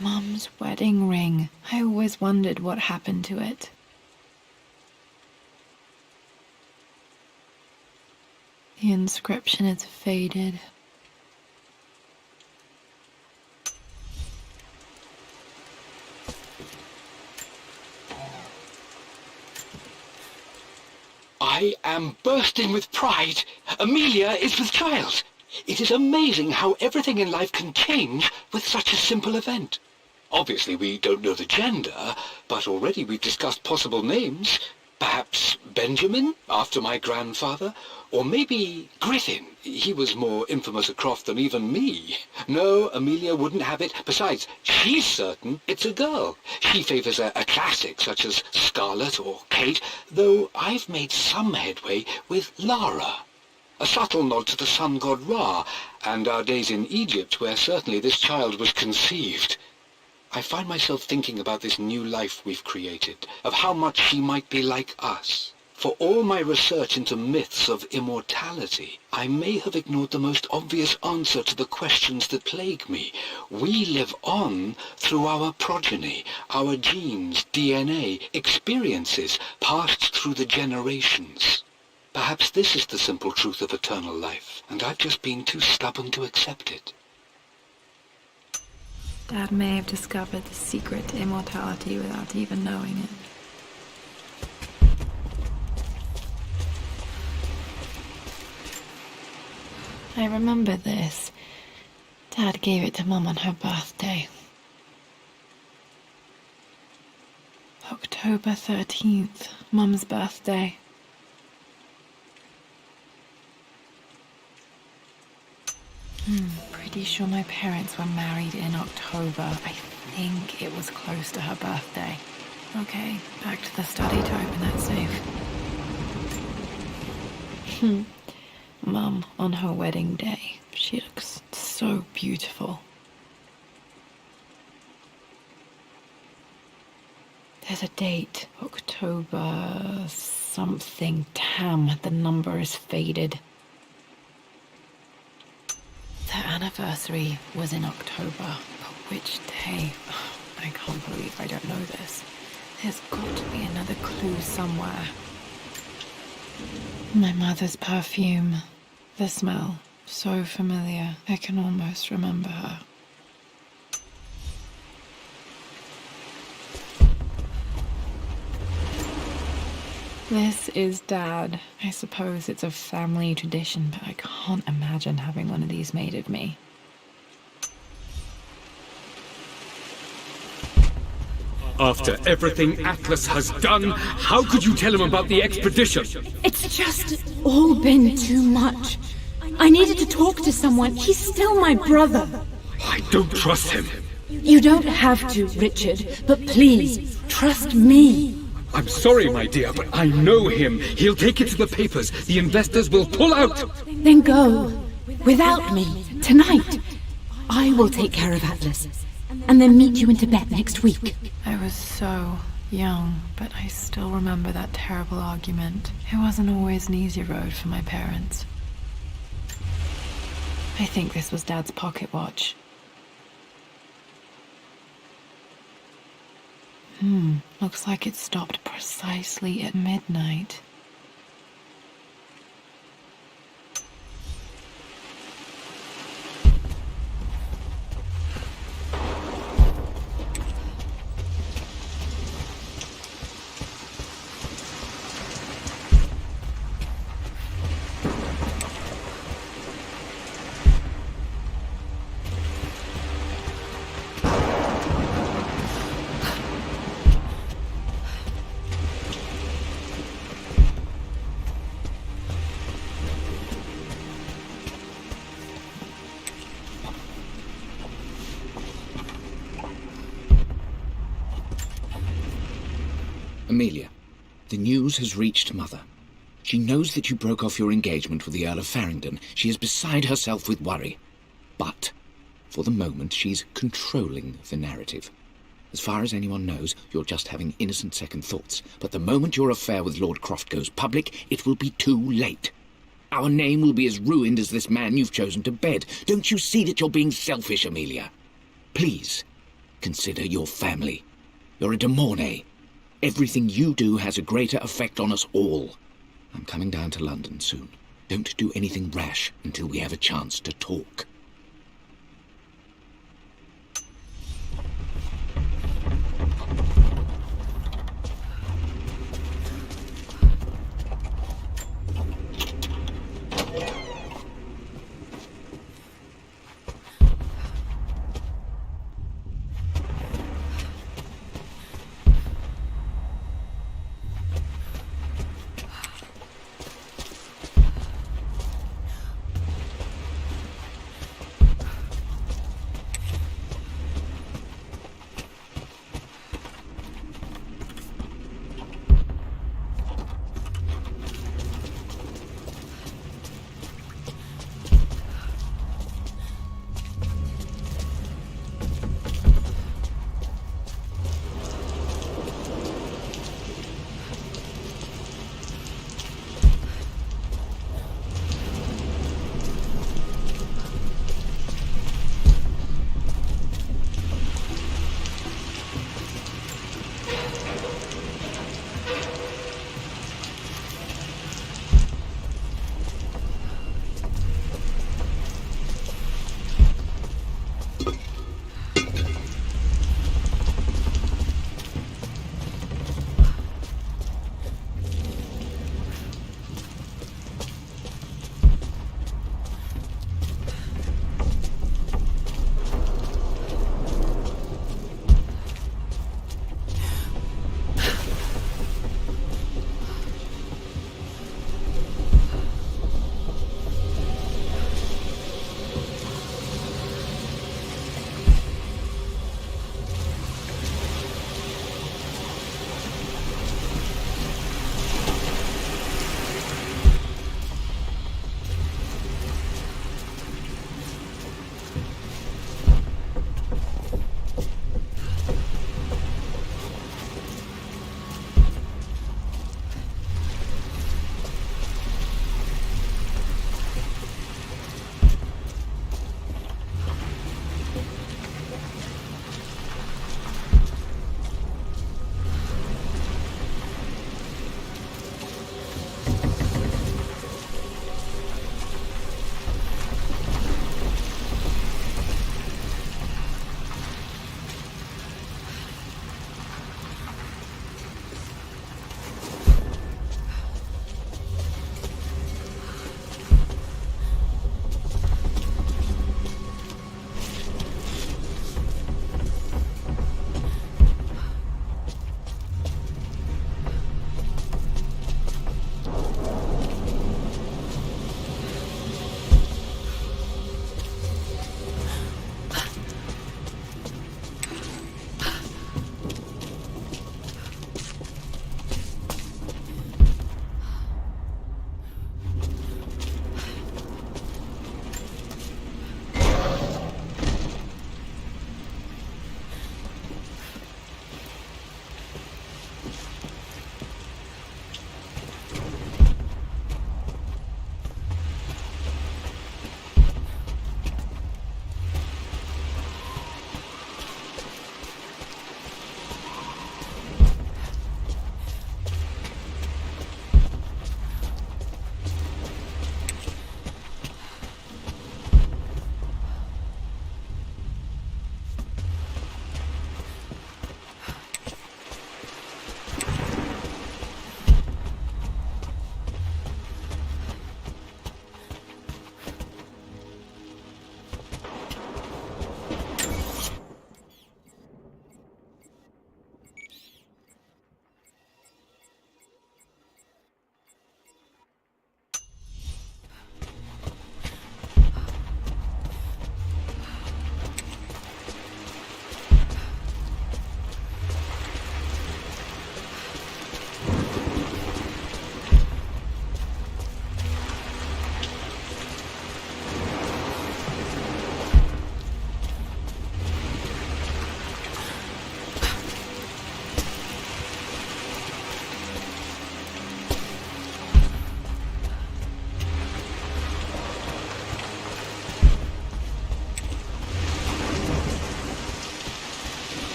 Mum's wedding ring. I always wondered what happened to it. The inscription is faded. I am bursting with pride. Amelia is with child. It is amazing how everything in life can change with such a simple event. Obviously, we don't know the gender, but already we've discussed possible names. Perhaps Ben Benjamin, after my grandfather? Or maybe Griffin? He was more infamous a Croft than even me. No, Amelia wouldn't have it. Besides, she's certain it's a girl. She favours a classic such as Scarlet or Kate, though I've made some headway with Lara. A subtle nod to the sun god Ra, and our days in Egypt, where certainly this child was conceived. I find myself thinking about this new life we've created, of how much she might be like us. For all my research into myths of immortality, I may have ignored the most obvious answer to the questions that plague me. We live on through our progeny, our genes, DNA, experiences passed through the generations. Perhaps this is the simple truth of eternal life, and I've just been too stubborn to accept it. Dad may have discovered the secret to immortality without even knowing it. I remember this. Dad gave it to Mum on her birthday. October 13th, Mum's birthday. Pretty sure my parents were married in October. I think it was close to her birthday. Okay, back to the study to open that safe. Mum, on her wedding day, she looks so beautiful. There's a date, October something. Damn, the number is faded. Their anniversary was in October, but which day? I can't believe I don't know this. There's got to be another clue somewhere. My mother's perfume. The smell. So familiar. I can almost remember her. This is Dad. I suppose it's a family tradition, but I can't imagine having one of these made of me. After everything Atlas has done, how could you tell him about the expedition? It's just all been too much. I needed to talk to someone. He's still my brother. I don't trust him. You don't have to, Richard, but please, trust me. I'm sorry, my dear, but I know him. He'll take it to the papers. The investors will pull out. Then go. Without me. Tonight. I will take care of Atlas. And then meet you in Tibet next week. I was so young, but I still remember that terrible argument. It wasn't always an easy road for my parents. I think this was Dad's pocket watch. Looks like it stopped precisely at midnight. Amelia, the news has reached Mother. She knows that you broke off your engagement with the Earl of Farringdon. She is beside herself with worry. But, for the moment, she's controlling the narrative. As far as anyone knows, you're just having innocent second thoughts. But the moment your affair with Lord Croft goes public, it will be too late. Our name will be as ruined as this man you've chosen to bed. Don't you see that you're being selfish, Amelia? Please, consider your family. You're a de Mornay. Everything you do has a greater effect on us all. I'm coming down to London soon. Don't do anything rash until we have a chance to talk.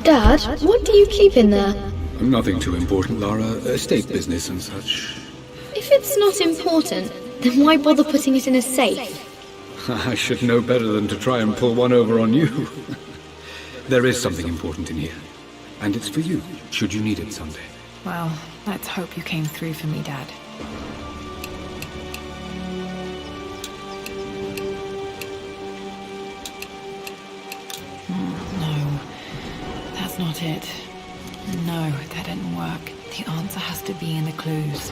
Dad, what do you keep in there? Nothing too important, Lara. Estate business and such. If it's not important, then why bother putting it in a safe? I should know better than to try and pull one over on you. There is something important in here. And it's for you, should you need it someday. Well, let's hope you came through for me, Dad. No, that's not it. No, that didn't work. The answer has to be in the clues.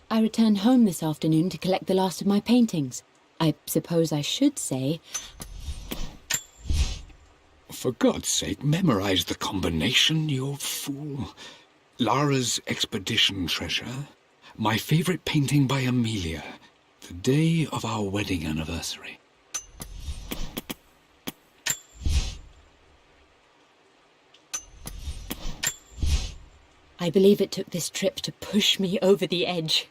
I returned home this afternoon to collect the last of my paintings. I suppose I should say... For God's sake, memorize the combination, you fool. Lara's expedition treasure. My favorite painting by Amelia. The day of our wedding anniversary. I believe it took this trip to push me over the edge.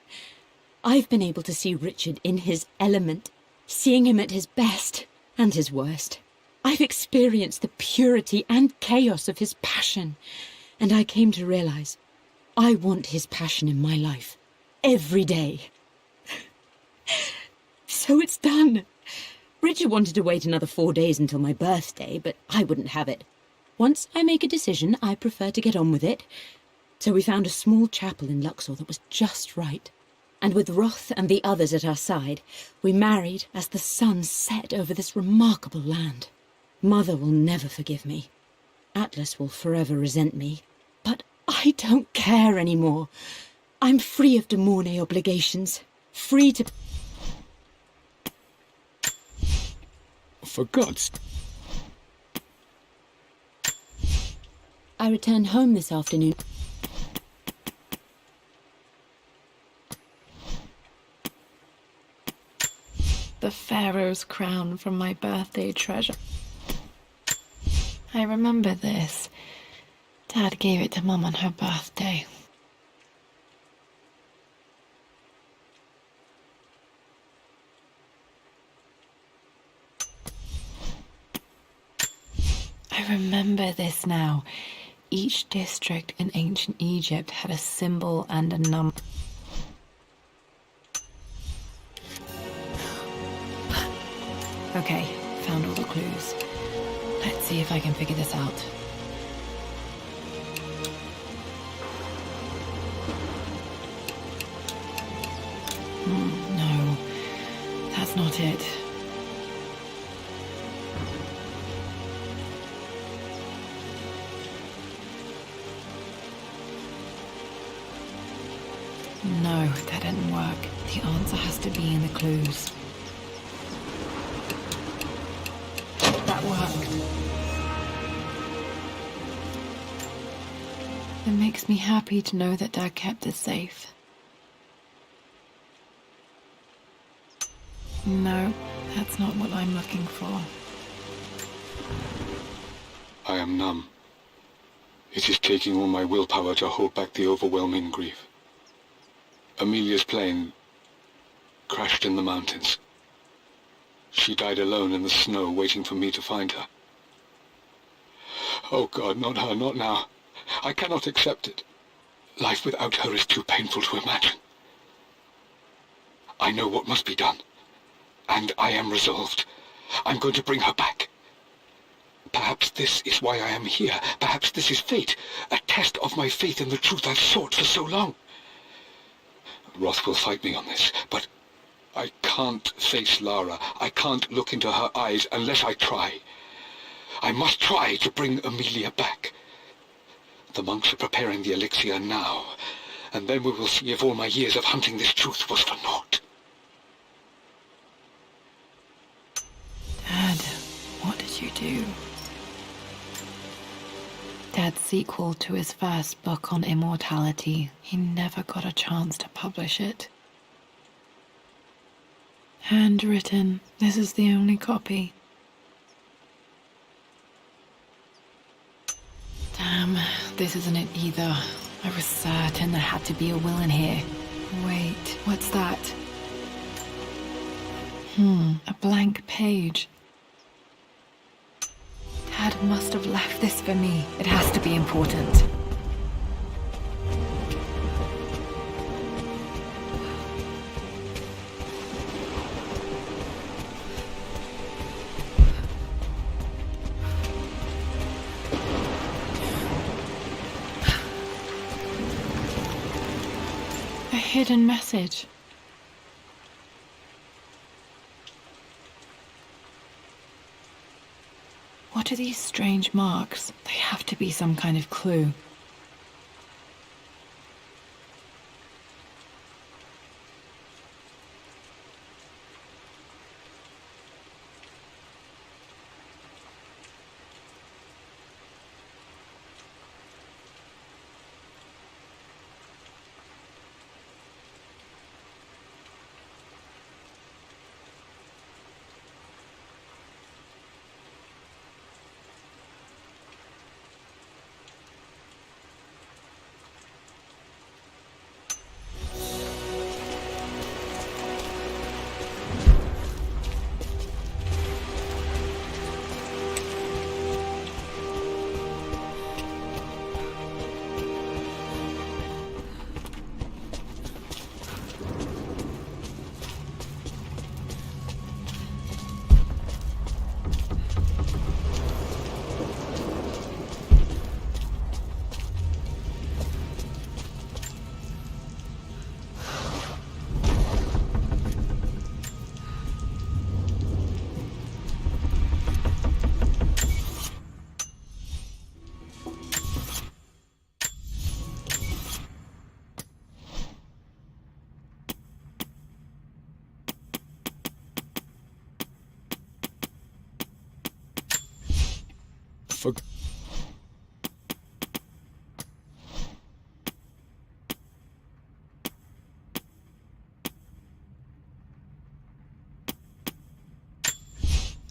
I've been able to see Richard in his element, seeing him at his best and his worst. I've experienced the purity and chaos of his passion, and I came to realize I want his passion in my life every day. So it's done. Richard wanted to wait another 4 days until my birthday, but I wouldn't have it. Once I make a decision, I prefer to get on with it. So we found a small chapel in Luxor that was just right. And with Roth and the others at our side, we married as the sun set over this remarkable land. Mother will never forgive me. Atlas will forever resent me. But I don't care anymore. I'm free of de Mornay obligations. Free to... For God's... I returned home this afternoon. The Pharaoh's crown from my birthday treasure. I remember this. Dad gave it to Mum on her birthday. I remember this now. Each district in ancient Egypt had a symbol and a number. Okay, found all the clues. Let's see if I can figure this out. No, that's not it. No, that didn't work. The answer has to be in the clues. That worked. It makes me happy to know that Dad kept this safe. No, that's not what I'm looking for. I am numb. It is taking all my willpower to hold back the overwhelming grief. Amelia's plane crashed in the mountains. She died alone in the snow, waiting for me to find her. Oh God, not her, not now. I cannot accept it. Life without her is too painful to imagine. I know what must be done, and I am resolved. I'm going to bring her back. Perhaps this is why I am here. Perhaps this is fate, a test of my faith in the truth I've sought for so long. Roth will fight me on this, but I can't face Lara. I can't look into her eyes unless I try. I must try to bring Amelia back. The monks are preparing the elixir now, and then we will see if all my years of hunting this truth was for naught. Dad, what did you do? Dad's sequel to his first book on immortality. He never got a chance to publish it. Handwritten. This is the only copy. Damn, this isn't it either. I was certain there had to be a will in here. Wait, what's that? A blank page. Dad must have left this for me. It has to be important. A hidden message. What are these strange marks? They have to be some kind of clue.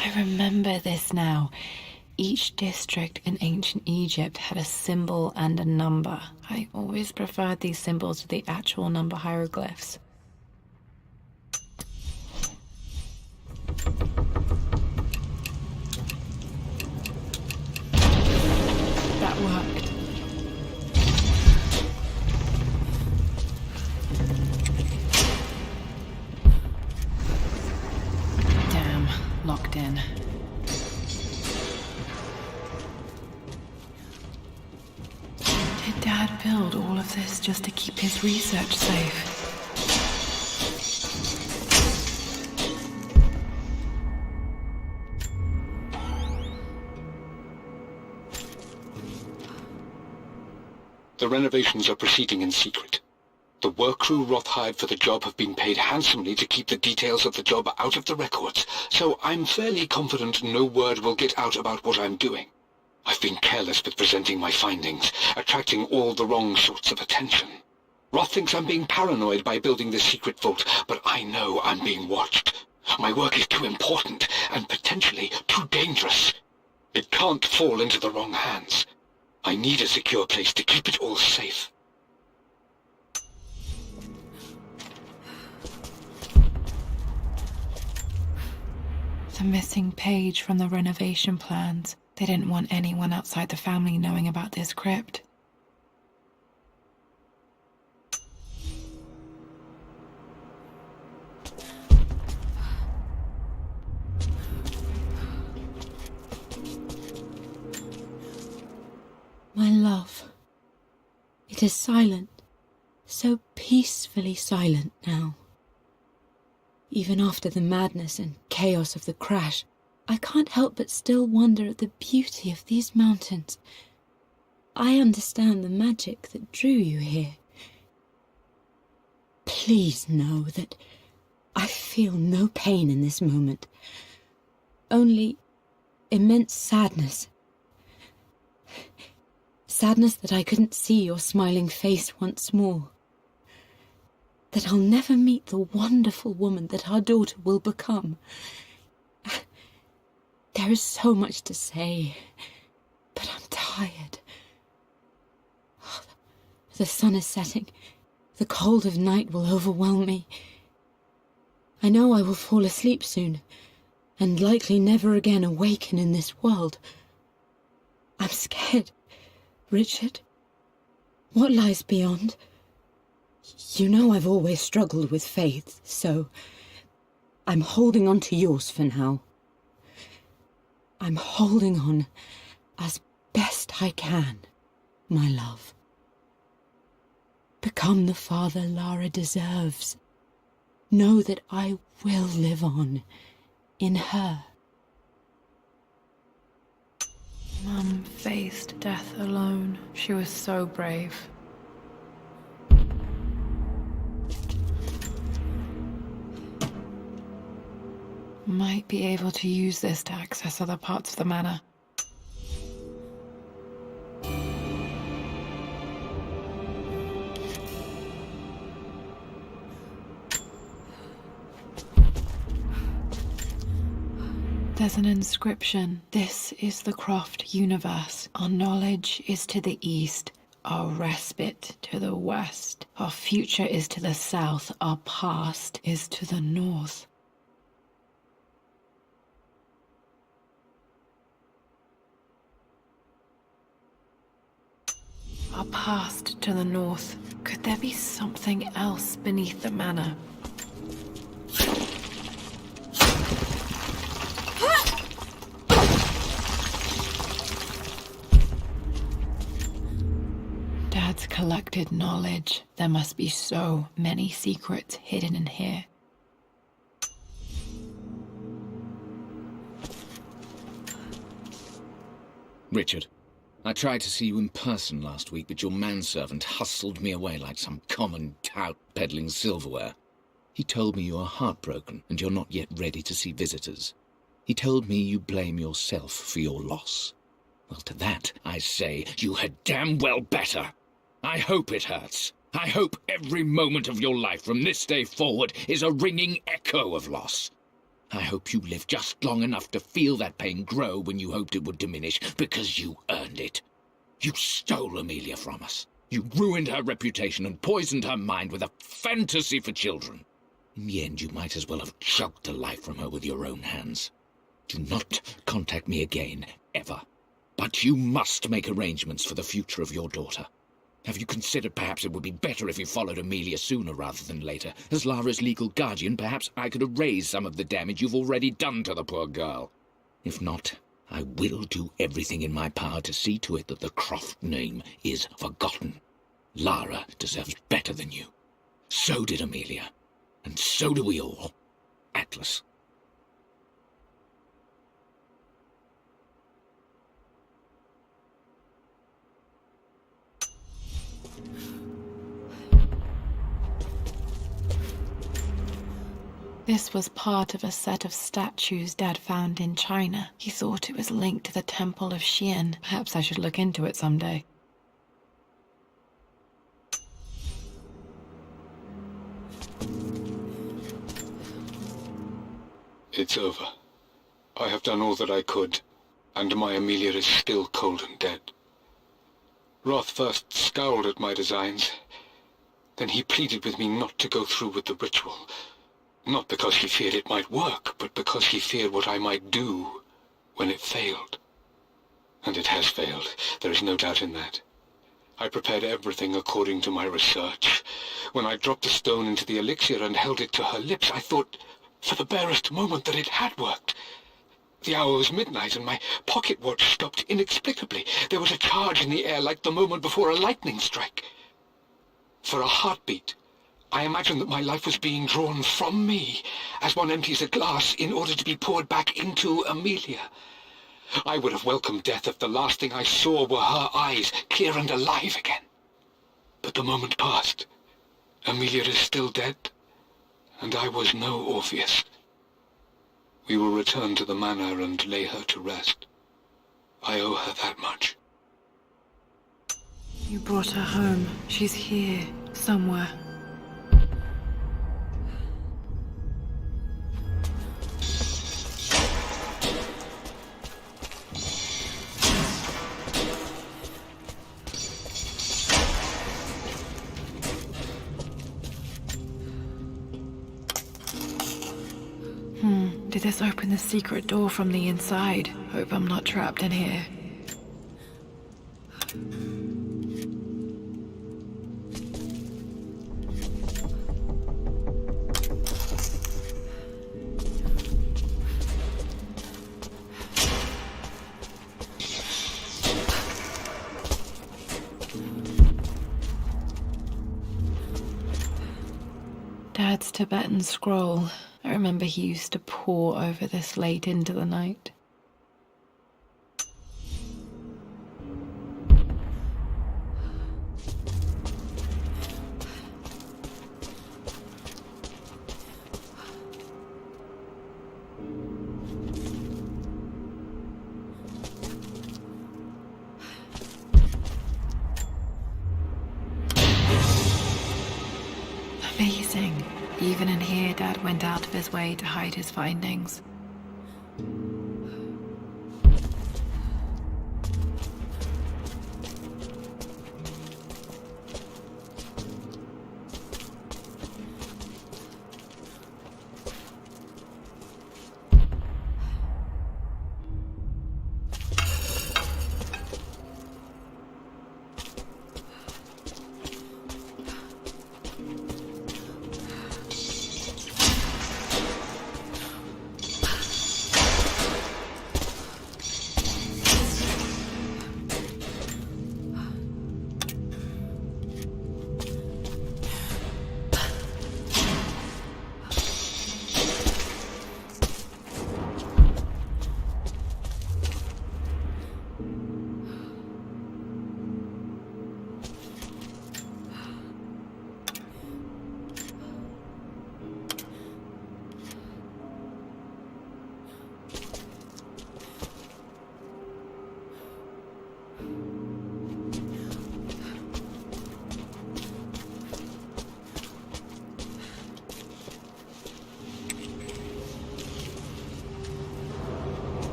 I remember this now. Each district in ancient Egypt had a symbol and a number. I always preferred these symbols to the actual number hieroglyphs. That worked. Damn, locked in. Did Dad build all of this just to keep his research safe? The renovations are proceeding in secret. The work crew Roth hired for the job have been paid handsomely to keep the details of the job out of the records, so I'm fairly confident no word will get out about what I'm doing. I've been careless with presenting my findings, attracting all the wrong sorts of attention. Roth thinks I'm being paranoid by building this secret vault, but I know I'm being watched. My work is too important and potentially too dangerous. It can't fall into the wrong hands. I need a secure place to keep it all safe. The missing page from the renovation plans. They didn't want anyone outside the family knowing about this crypt. My love, it is silent, so peacefully silent now. Even after the madness and chaos of the crash, I can't help but still wonder at the beauty of these mountains. I understand the magic that drew you here. Please know that I feel no pain in this moment, only immense sadness. Sadness that I couldn't see your smiling face once more. That I'll never meet the wonderful woman that our daughter will become. There is so much to say, but I'm tired. The sun is setting. The cold of night will overwhelm me. I know I will fall asleep soon, and likely never again awaken in this world. I'm scared, Richard. What lies beyond? You know I've always struggled with faith, so I'm holding on to yours for now. I'm holding on as best I can, my love. Become the father Lara deserves. Know that I will live on in her. Mum faced death alone. She was so brave. Might be able to use this to access other parts of the manor. There's an inscription. This is the Croft universe. Our knowledge is to the east, our respite to the west. Our future is to the south, our past is to the north. Our past to the north. Could there be something else beneath the manor? Dad's collected knowledge. There must be so many secrets hidden in here. Richard, I tried to see you in person last week, but your manservant hustled me away like some common tout peddling silverware. He told me you are heartbroken and you're not yet ready to see visitors. He told me you blame yourself for your loss. Well, to that, I say you had damn well better. I hope it hurts. I hope every moment of your life from this day forward is a ringing echo of loss. I hope you live just long enough to feel that pain grow when you hoped it would diminish, because you earned it. You stole Amelia from us. You ruined her reputation and poisoned her mind with a fantasy for children. In the end, you might as well have choked the life from her with your own hands. Do not contact me again, ever. But you must make arrangements for the future of your daughter. Have you considered perhaps it would be better if you followed Amelia sooner rather than later? As Lara's legal guardian, perhaps I could erase some of the damage you've already done to the poor girl. If not, I will do everything in my power to see to it that the Croft name is forgotten. Lara deserves better than you. So did Amelia. And so do we all. Atlas. This was part of a set of statues Dad found in China. He thought it was linked to the Temple of Xian. Perhaps I should look into it someday. It's over. I have done all that I could, and my Amelia is still cold and dead. Roth first scowled at my designs. Then he pleaded with me not to go through with the ritual. Not because he feared it might work, but because he feared what I might do when it failed. And it has failed. There is no doubt in that. I prepared everything according to my research. When I dropped the stone into the elixir and held it to her lips, I thought for the barest moment that it had worked. The hour was midnight and my pocket watch stopped inexplicably. There was a charge in the air like the moment before a lightning strike. For a heartbeat, I imagined that my life was being drawn from me, as one empties a glass in order to be poured back into Amelia. I would have welcomed death if the last thing I saw were her eyes, clear and alive again. But the moment passed. Amelia is still dead, and I was no Orpheus. We will return to the manor and lay her to rest. I owe her that much. You brought her home. She's here, somewhere. Maybe this opened the secret door from the inside. Hope I'm not trapped in here. Dad's Tibetan scroll. I remember he used to pore over this late into the night. Amazing. Even in here, Dad went out of his way to hide his findings.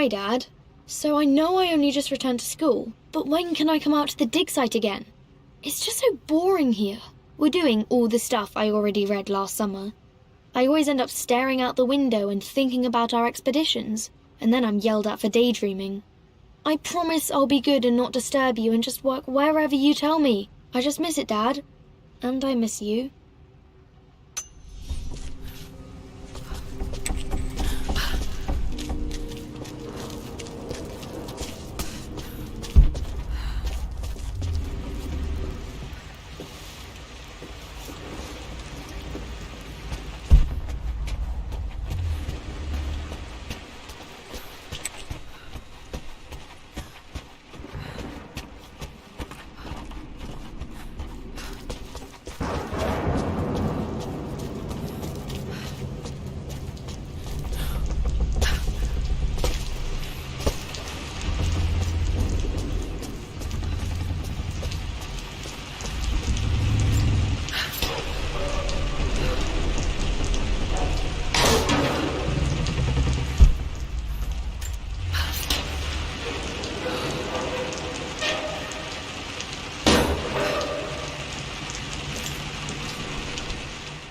Hi, Dad. So I know I only just returned to school, but when can I come out to the dig site again? It's just so boring here. We're doing all the stuff I already read last summer. I always end up staring out the window and thinking about our expeditions, and then I'm yelled at for daydreaming. I promise I'll be good and not disturb you and just work wherever you tell me. I just miss it, Dad. And I miss you.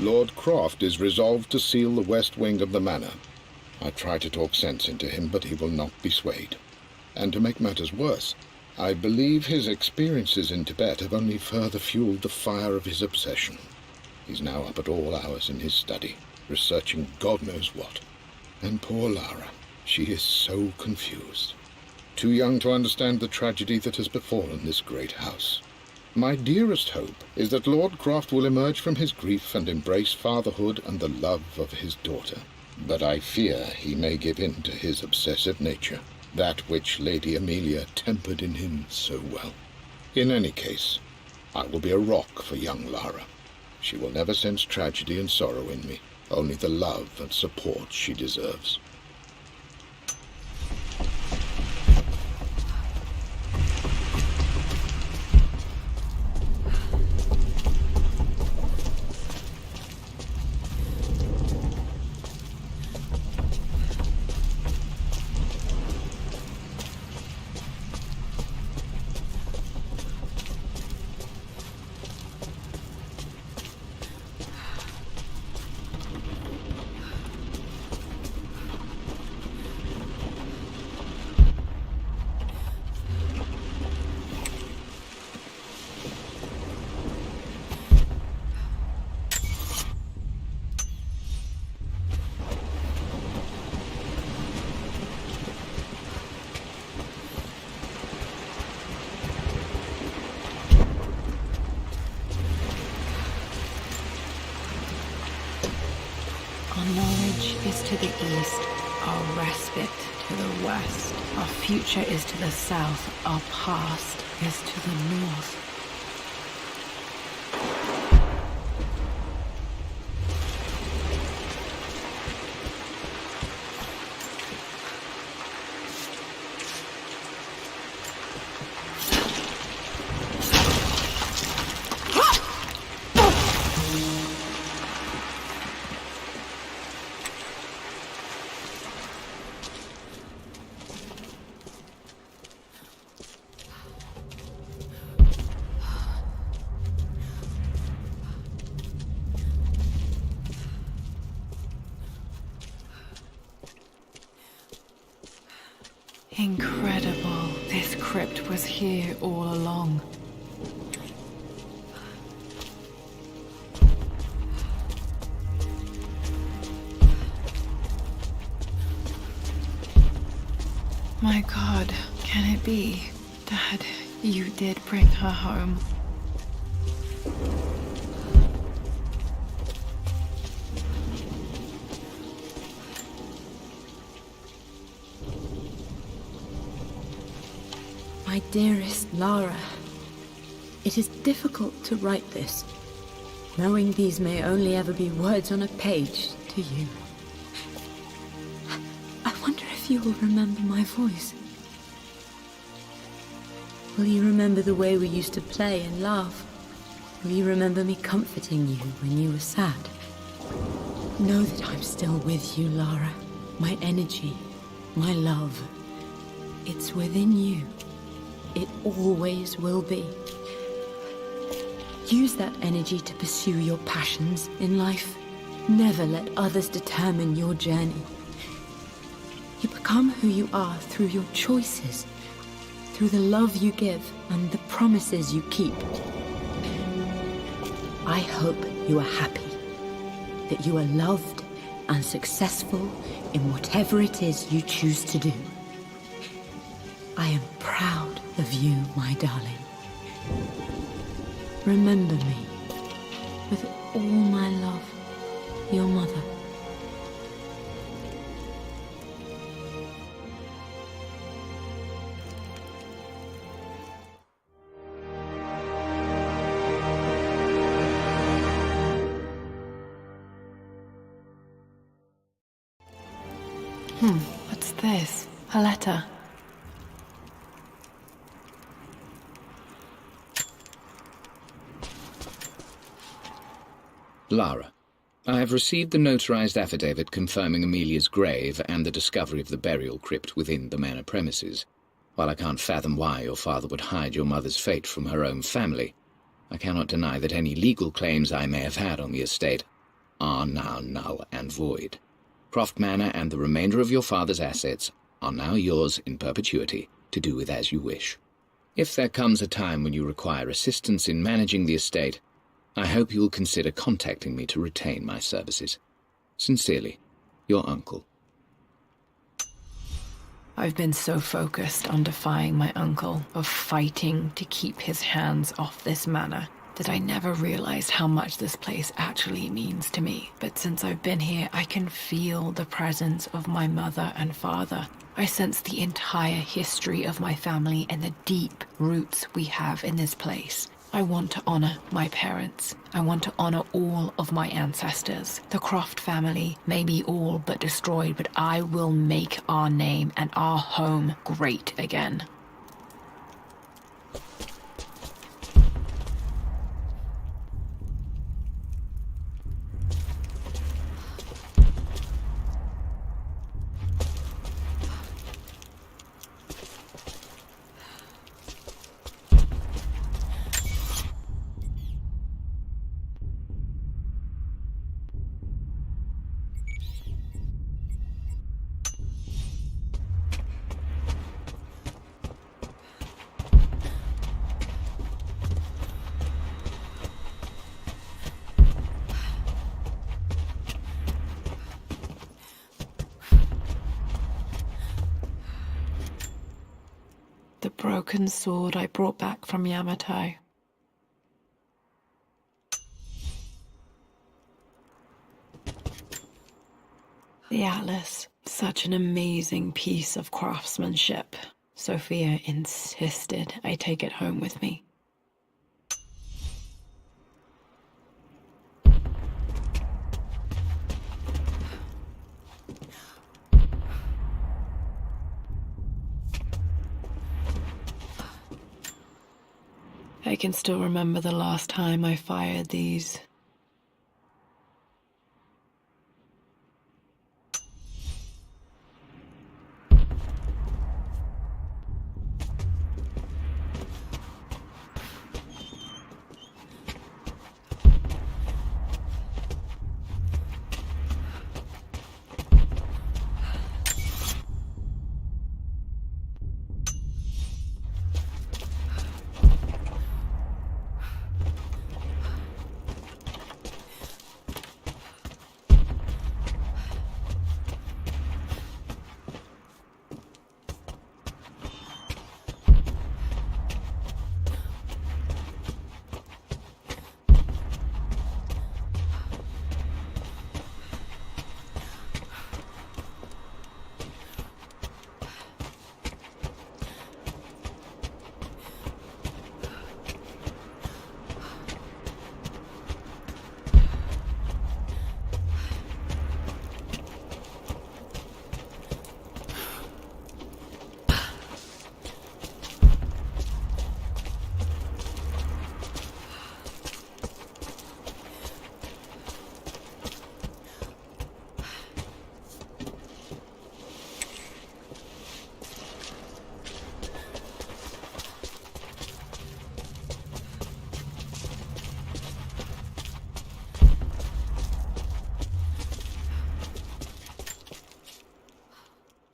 Lord Croft is resolved to seal the west wing of the manor. I try to talk sense into him, but he will not be swayed. And to make matters worse, I believe his experiences in Tibet have only further fueled the fire of his obsession. He's now up at all hours in his study, researching God knows what. And poor Lara, she is so confused. Too young to understand the tragedy that has befallen this great house. My dearest hope is that Lord Croft will emerge from his grief and embrace fatherhood and the love of his daughter. But I fear he may give in to his obsessive nature, that which Lady Amelia tempered in him so well. In any case, I will be a rock for young Lara. She will never sense tragedy and sorrow in me, only the love and support she deserves. east, our respite to the west. Our future is to the south, our past is to the north. Incredible. This crypt was here all along. My God, can it be? Dad, you did bring her home. My dearest Lara, it is difficult to write this, knowing these may only ever be words on a page to you. I wonder if you will remember my voice. Will you remember the way we used to play and laugh? Will you remember me comforting you when you were sad? Know that I'm still with you, Lara. My energy, my love, it's within you. It always will be. Use that energy to pursue your passions in life. Never let others determine your journey. You become who you are through your choices, through the love you give and the promises you keep. I hope you are happy, that you are loved and successful in whatever it is you choose to do. I am proud of you, my darling. Remember me, with all my love, your mother. What's this? A letter. Lara, I have received the notarized affidavit confirming Amelia's grave and the discovery of the burial crypt within the manor premises. While I can't fathom why your father would hide your mother's fate from her own family, I cannot deny that any legal claims I may have had on the estate are now null and void. Croft Manor and the remainder of your father's assets are now yours in perpetuity to do with as you wish. If there comes a time when you require assistance in managing the estate, I hope you will consider contacting me to retain my services. Sincerely, your uncle. I've been so focused on defying my uncle, of fighting to keep his hands off this manor, that I never realized how much this place actually means to me. But since I've been here, I can feel the presence of my mother and father. I sense the entire history of my family and the deep roots we have in this place. I want to honor my parents. I want to honor all of my ancestors. The Croft family may be all but destroyed, but I will make our name and our home great again. The broken sword I brought back from Yamatai. The atlas Such an amazing piece of craftsmanship. Sophia insisted I take it home with me. I can still remember the last time I fired these.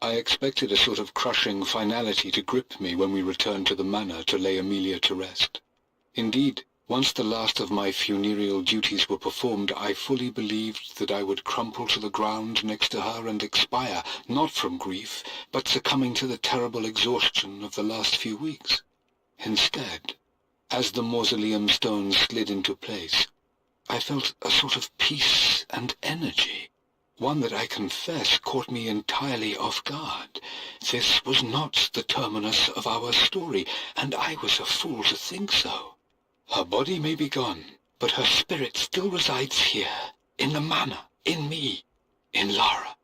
I expected a sort of crushing finality to grip me when we returned to the manor to lay Amelia to rest. Indeed, once the last of my funereal duties were performed, I fully believed that I would crumple to the ground next to her and expire, not from grief, but succumbing to the terrible exhaustion of the last few weeks. Instead, as the mausoleum stones slid into place, I felt a sort of peace and energy. One that I confess caught me entirely off guard. This was not the terminus of our story, and I was a fool to think so. Her body may be gone, but her spirit still resides here, in the manor, in me, in Lara.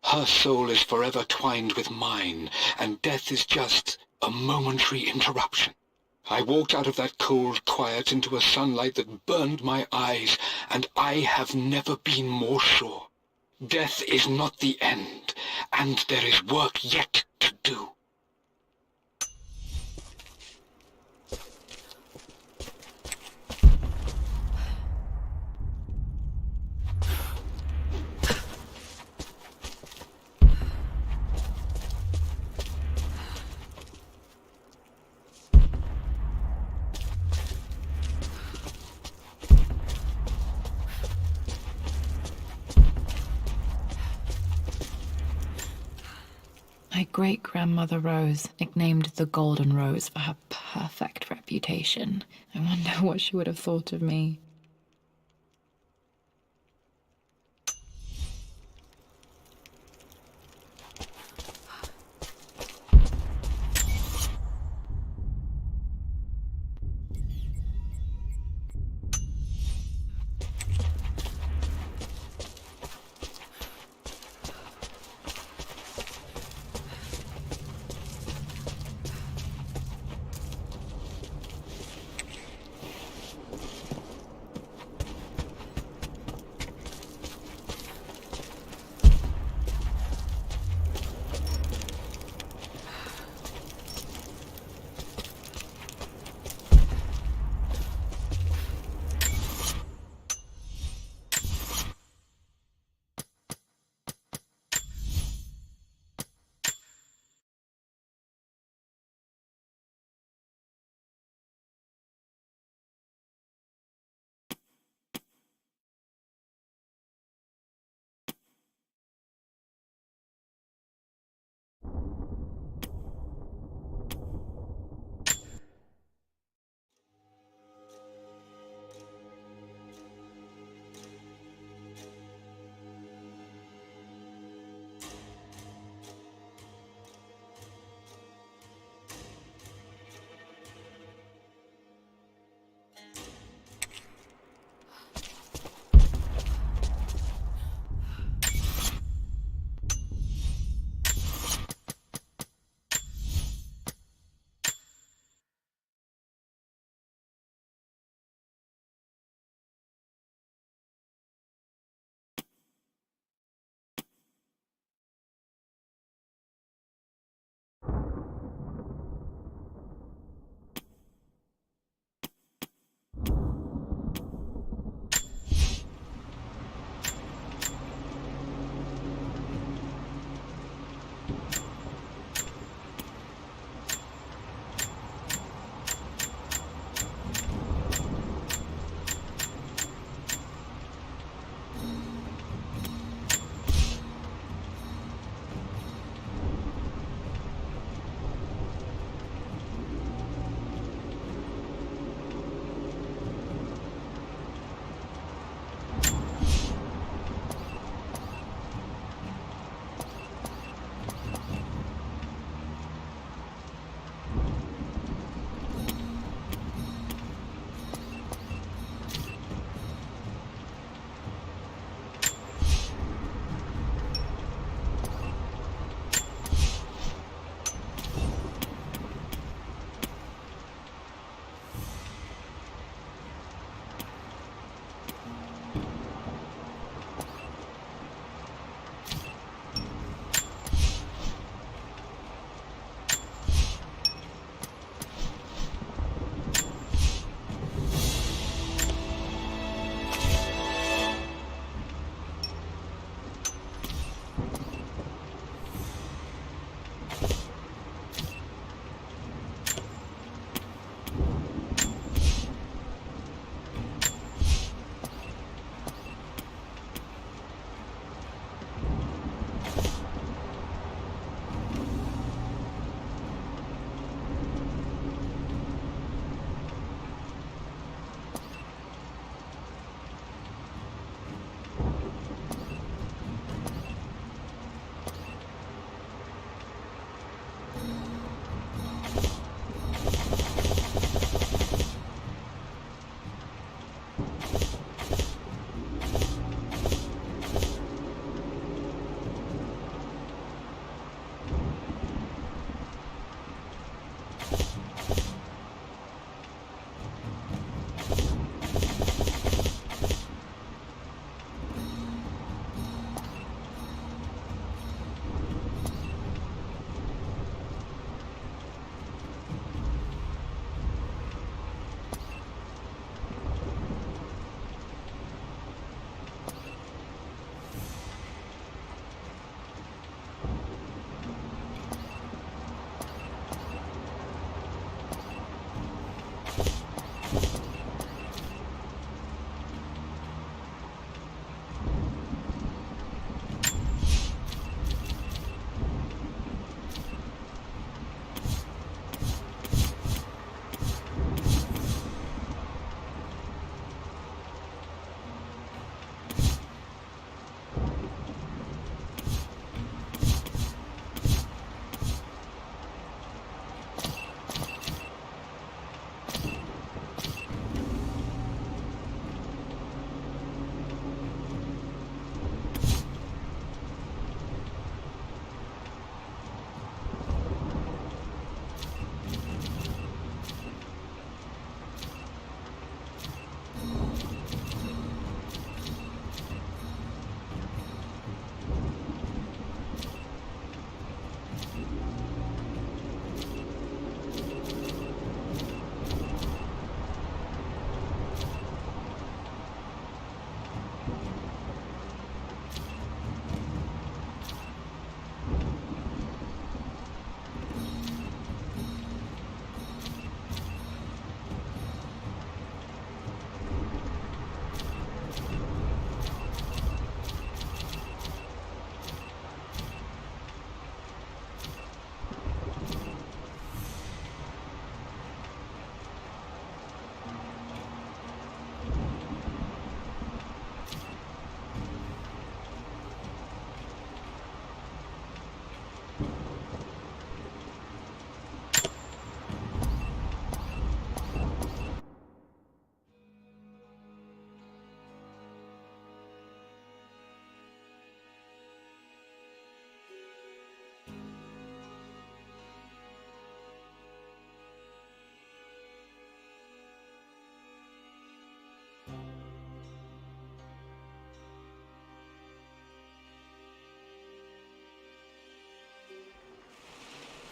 Her soul is forever twined with mine, and death is just a momentary interruption. I walked out of that cold quiet into a sunlight that burned my eyes, and I have never been more sure. Death is not the end, and there is work yet to do. My great-grandmother Rose, nicknamed the Golden Rose for her perfect reputation. I wonder what she would have thought of me.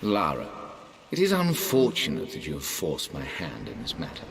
Lara, it is unfortunate that you have forced my hand in this matter.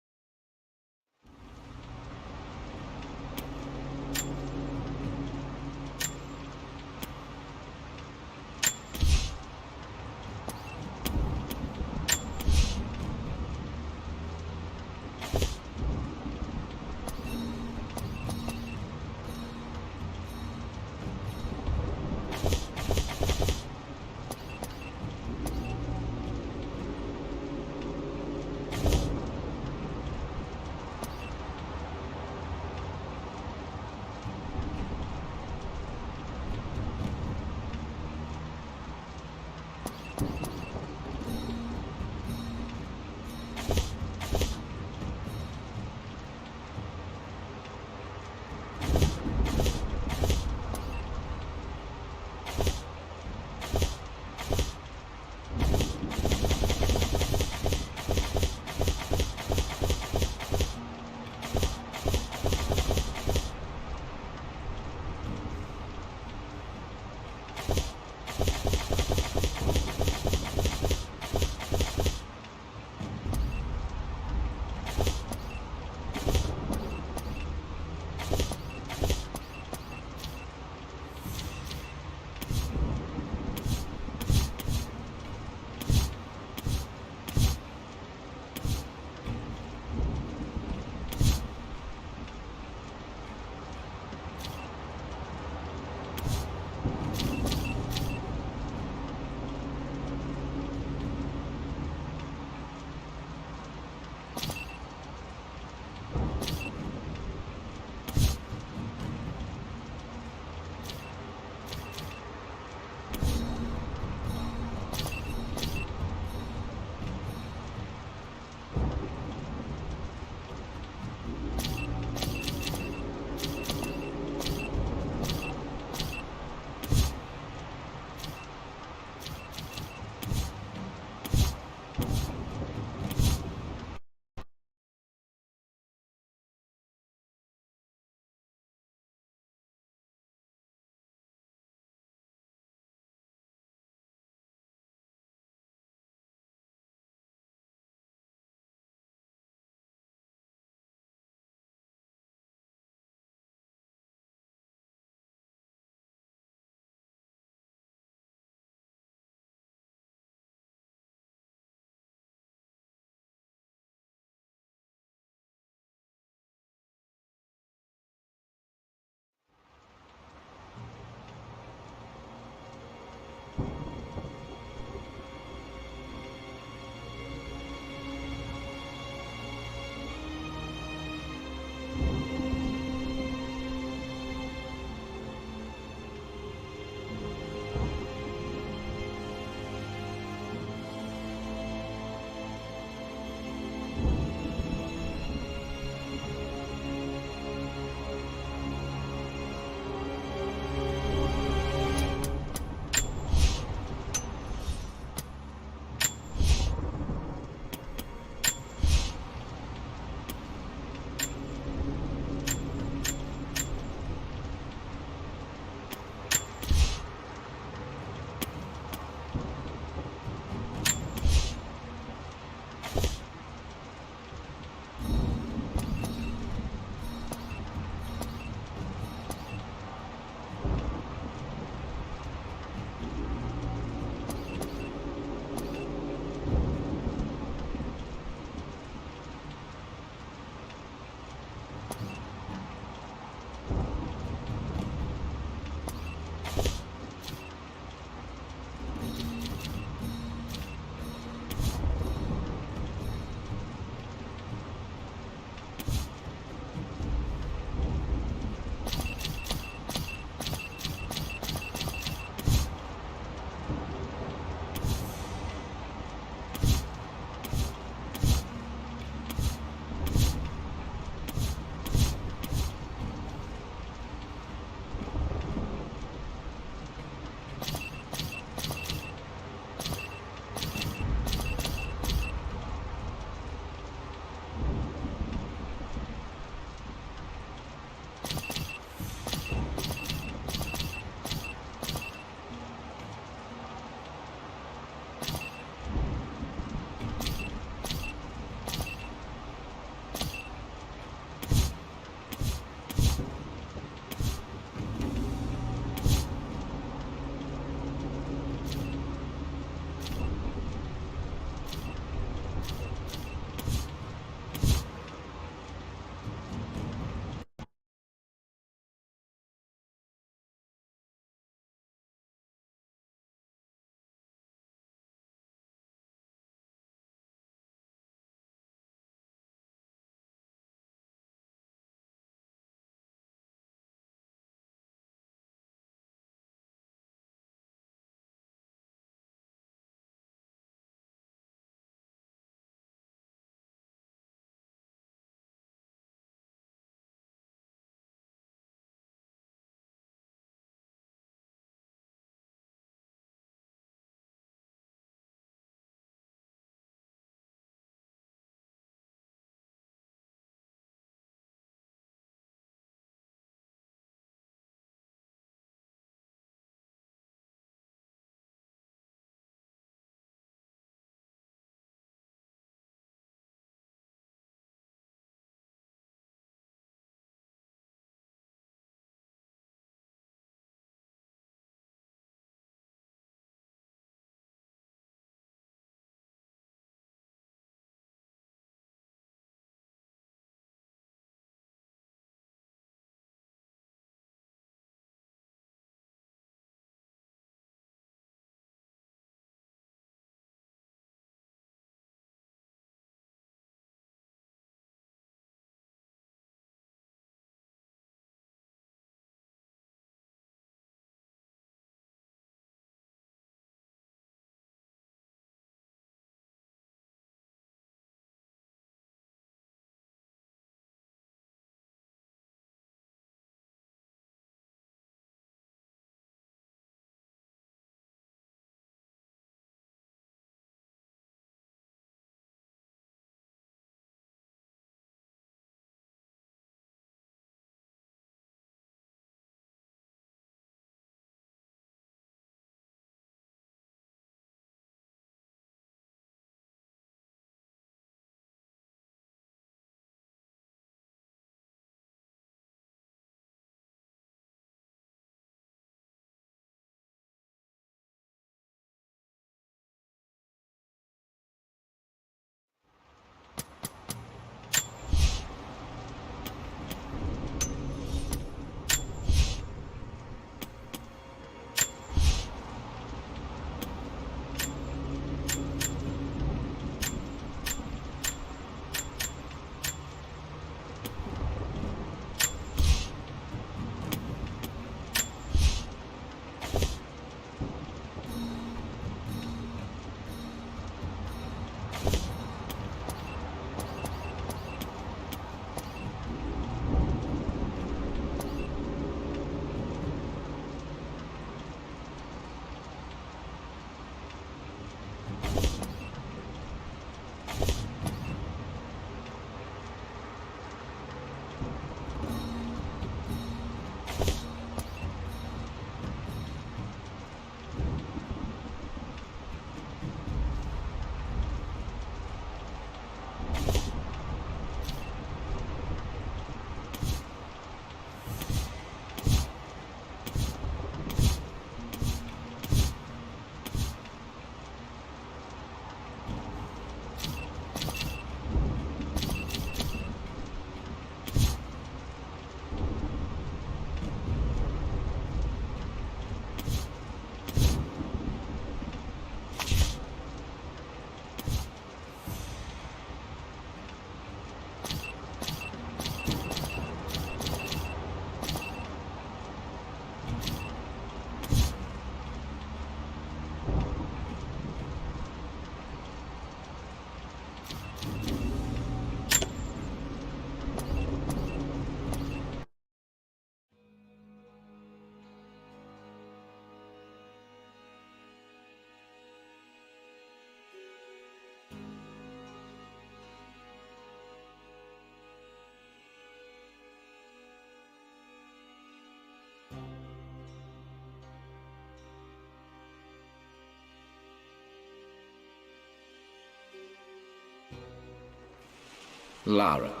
Lara.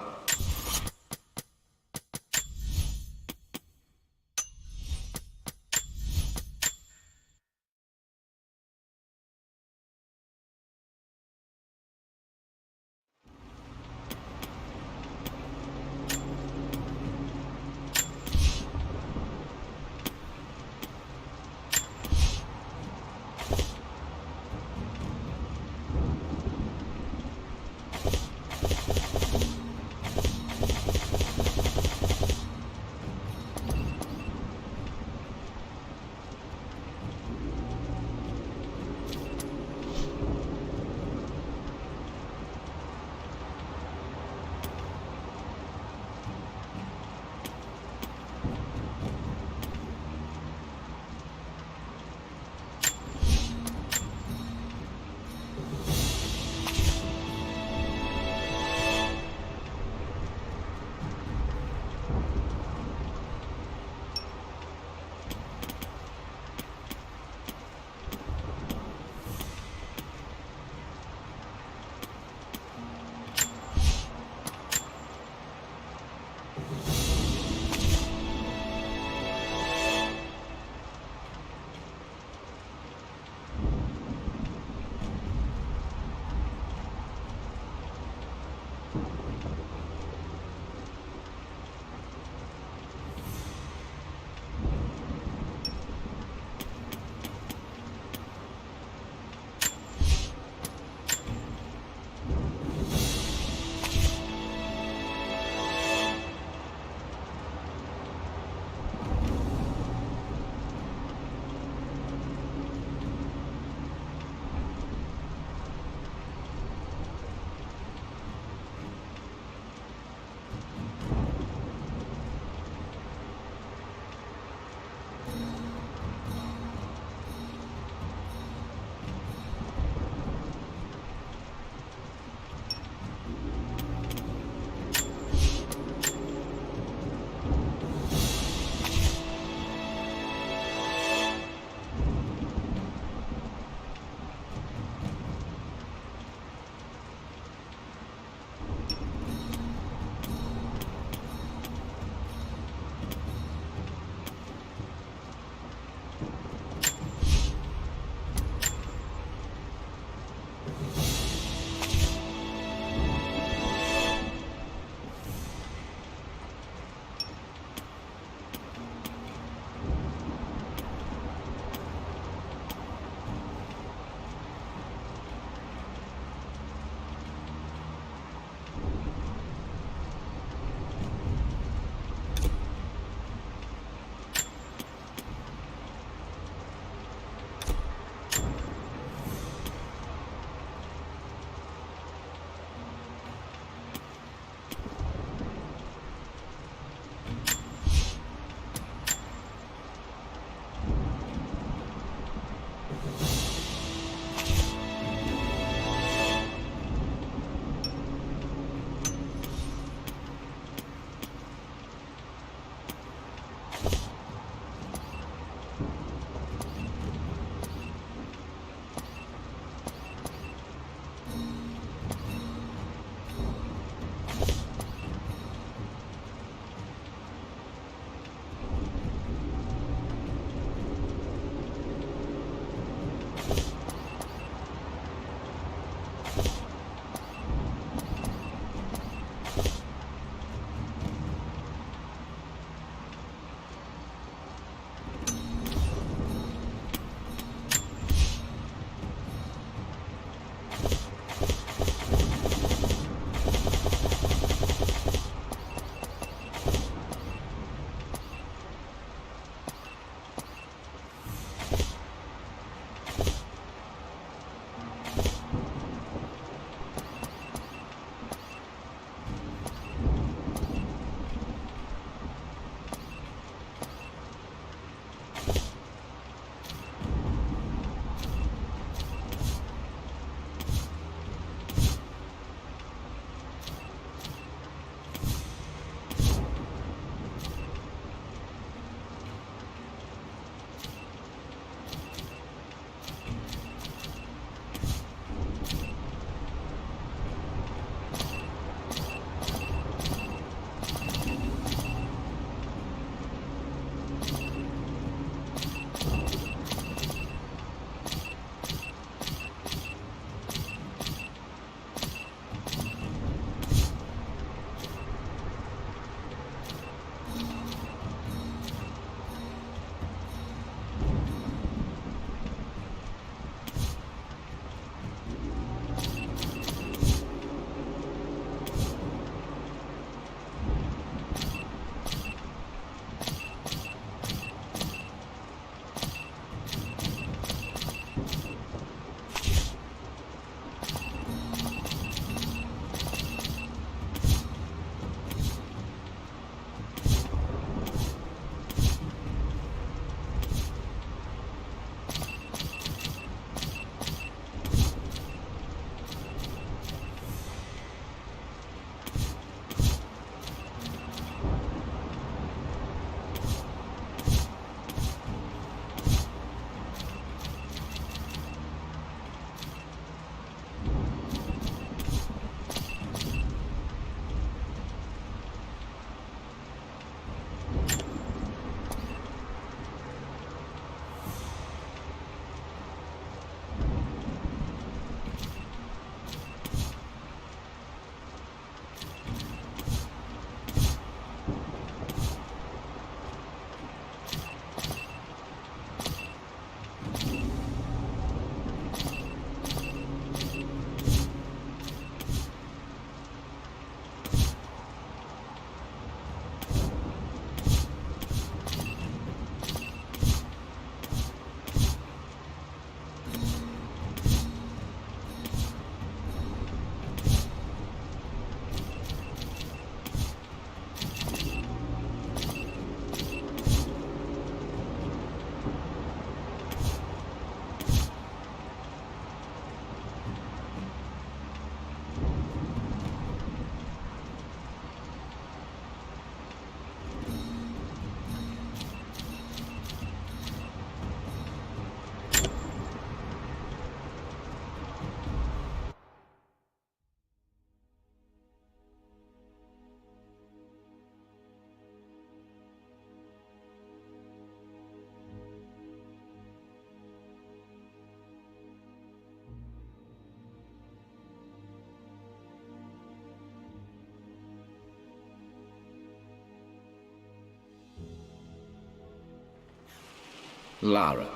Lara,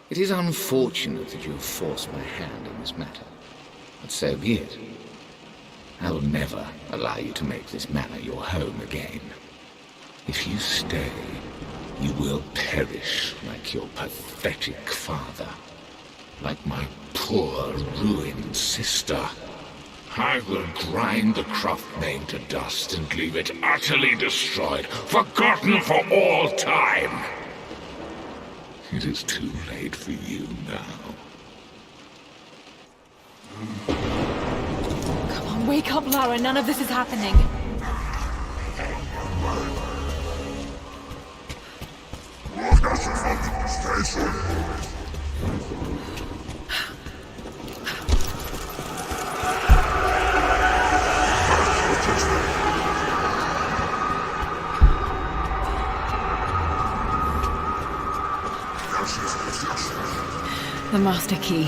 it is unfortunate that you have forced my hand in this matter, but so be it. I will never allow you to make this manor your home again. If you stay, you will perish like your pathetic father, like my poor, ruined sister. I will grind the Croftmain to dust and leave it utterly destroyed, forgotten for all time. It is too late for you now. Come on, wake up, Lara. None of this is happening. The master key.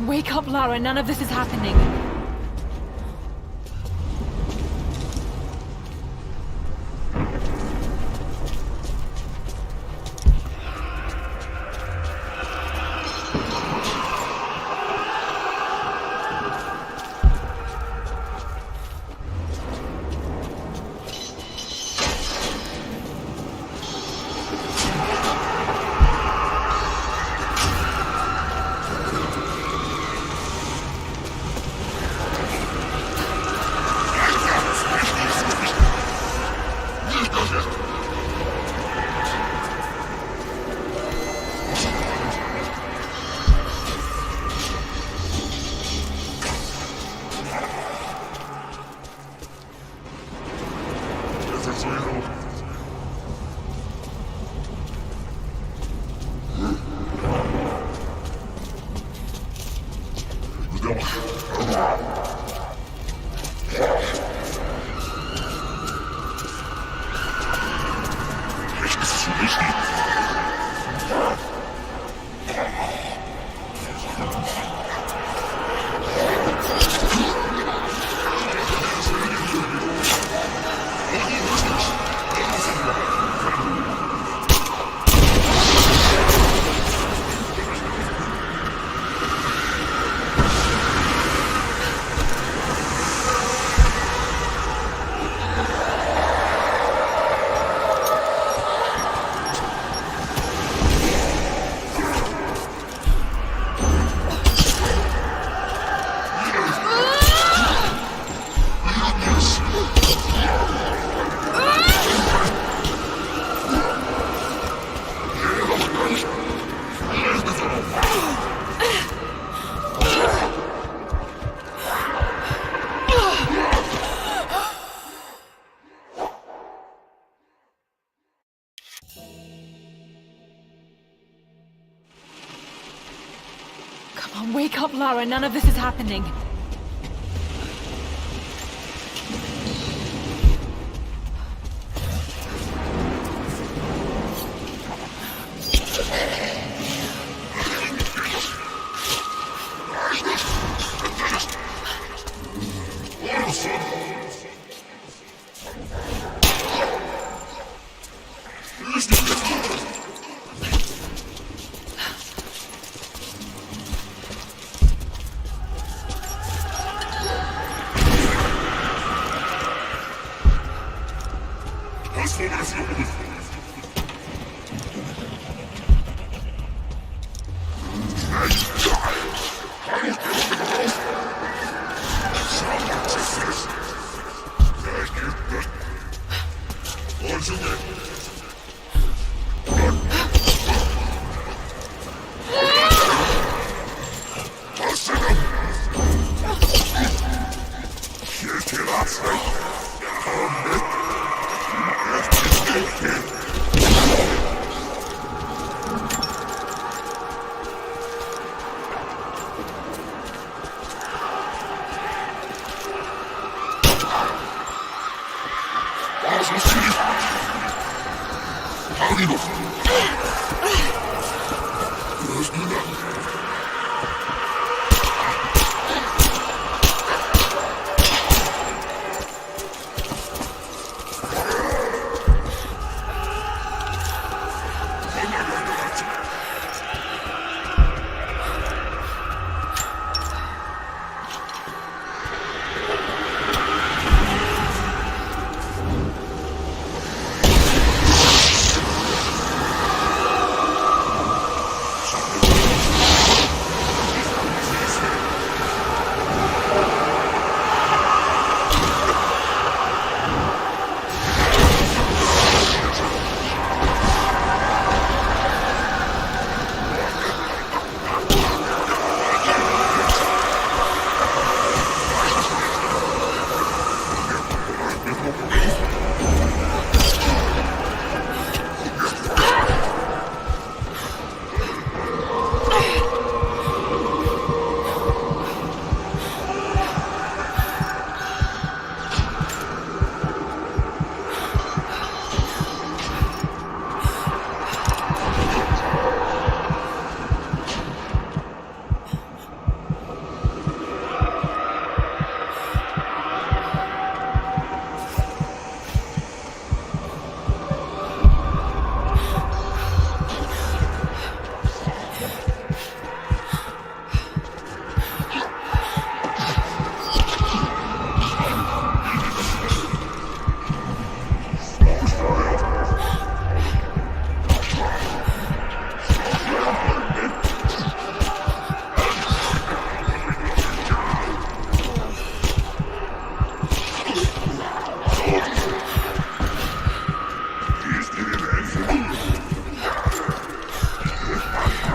Wake up, Lara. None of this is happening. Come on, wake up, Lara. None of this is happening.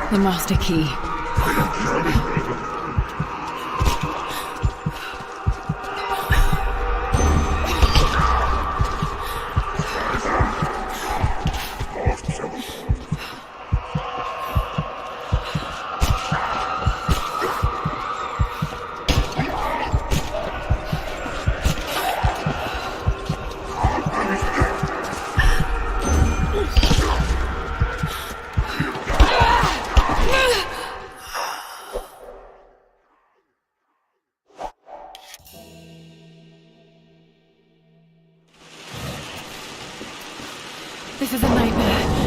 The master key. This is a nightmare.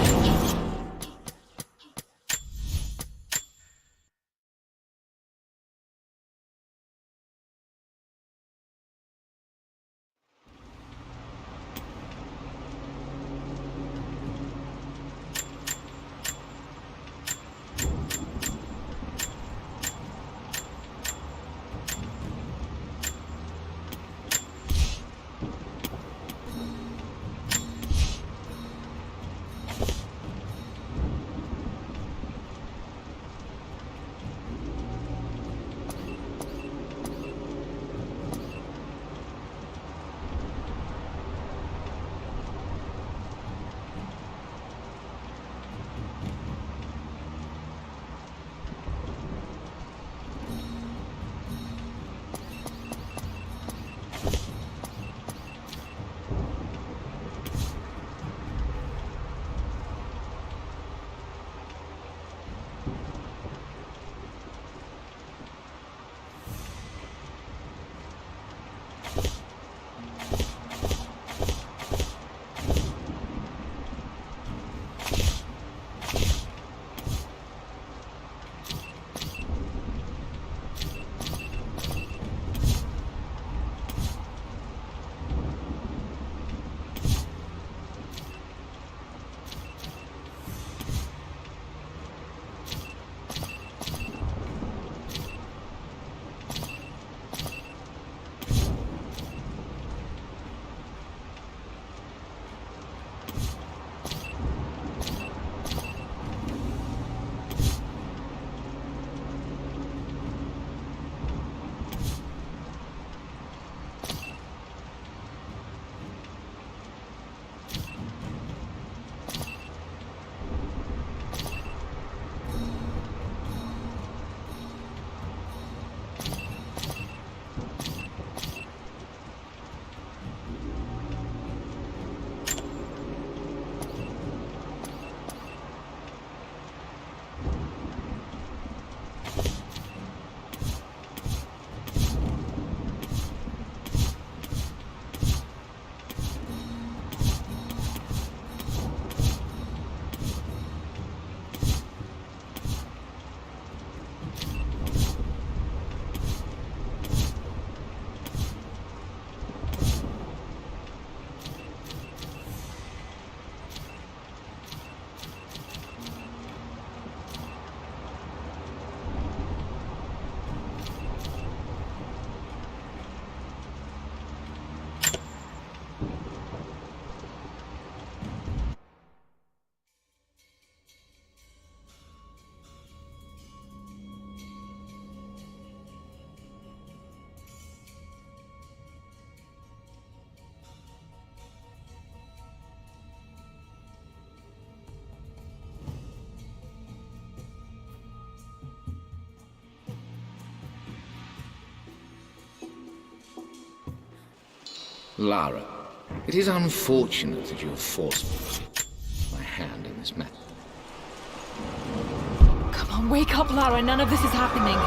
Lara, it is unfortunate that you have forced my hand in this matter. Come on, wake up, Lara. None of this is happening.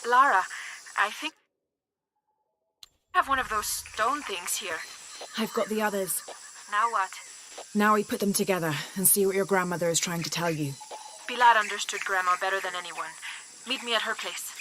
Lara, I think I have one of those stone things here. I've got the others. Now what? Now we put them together and see what your grandmother is trying to tell you. Pilar understood Grandma better than anyone. Meet me at her place.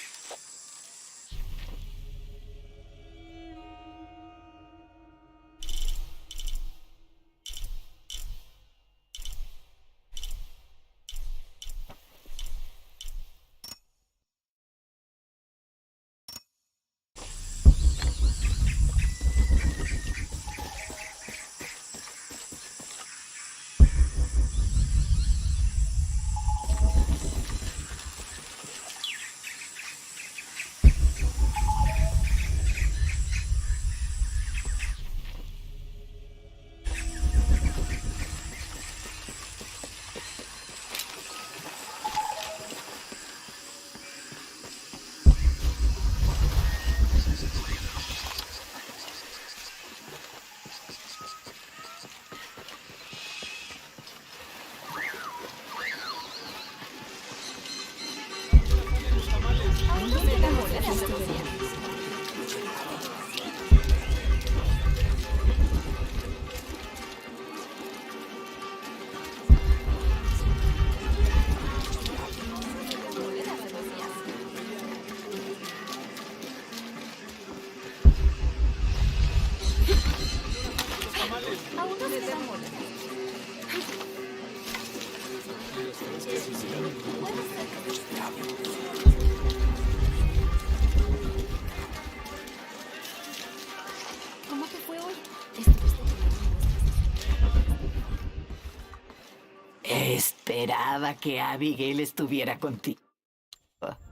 Esperaba que Abigail estuviera contigo.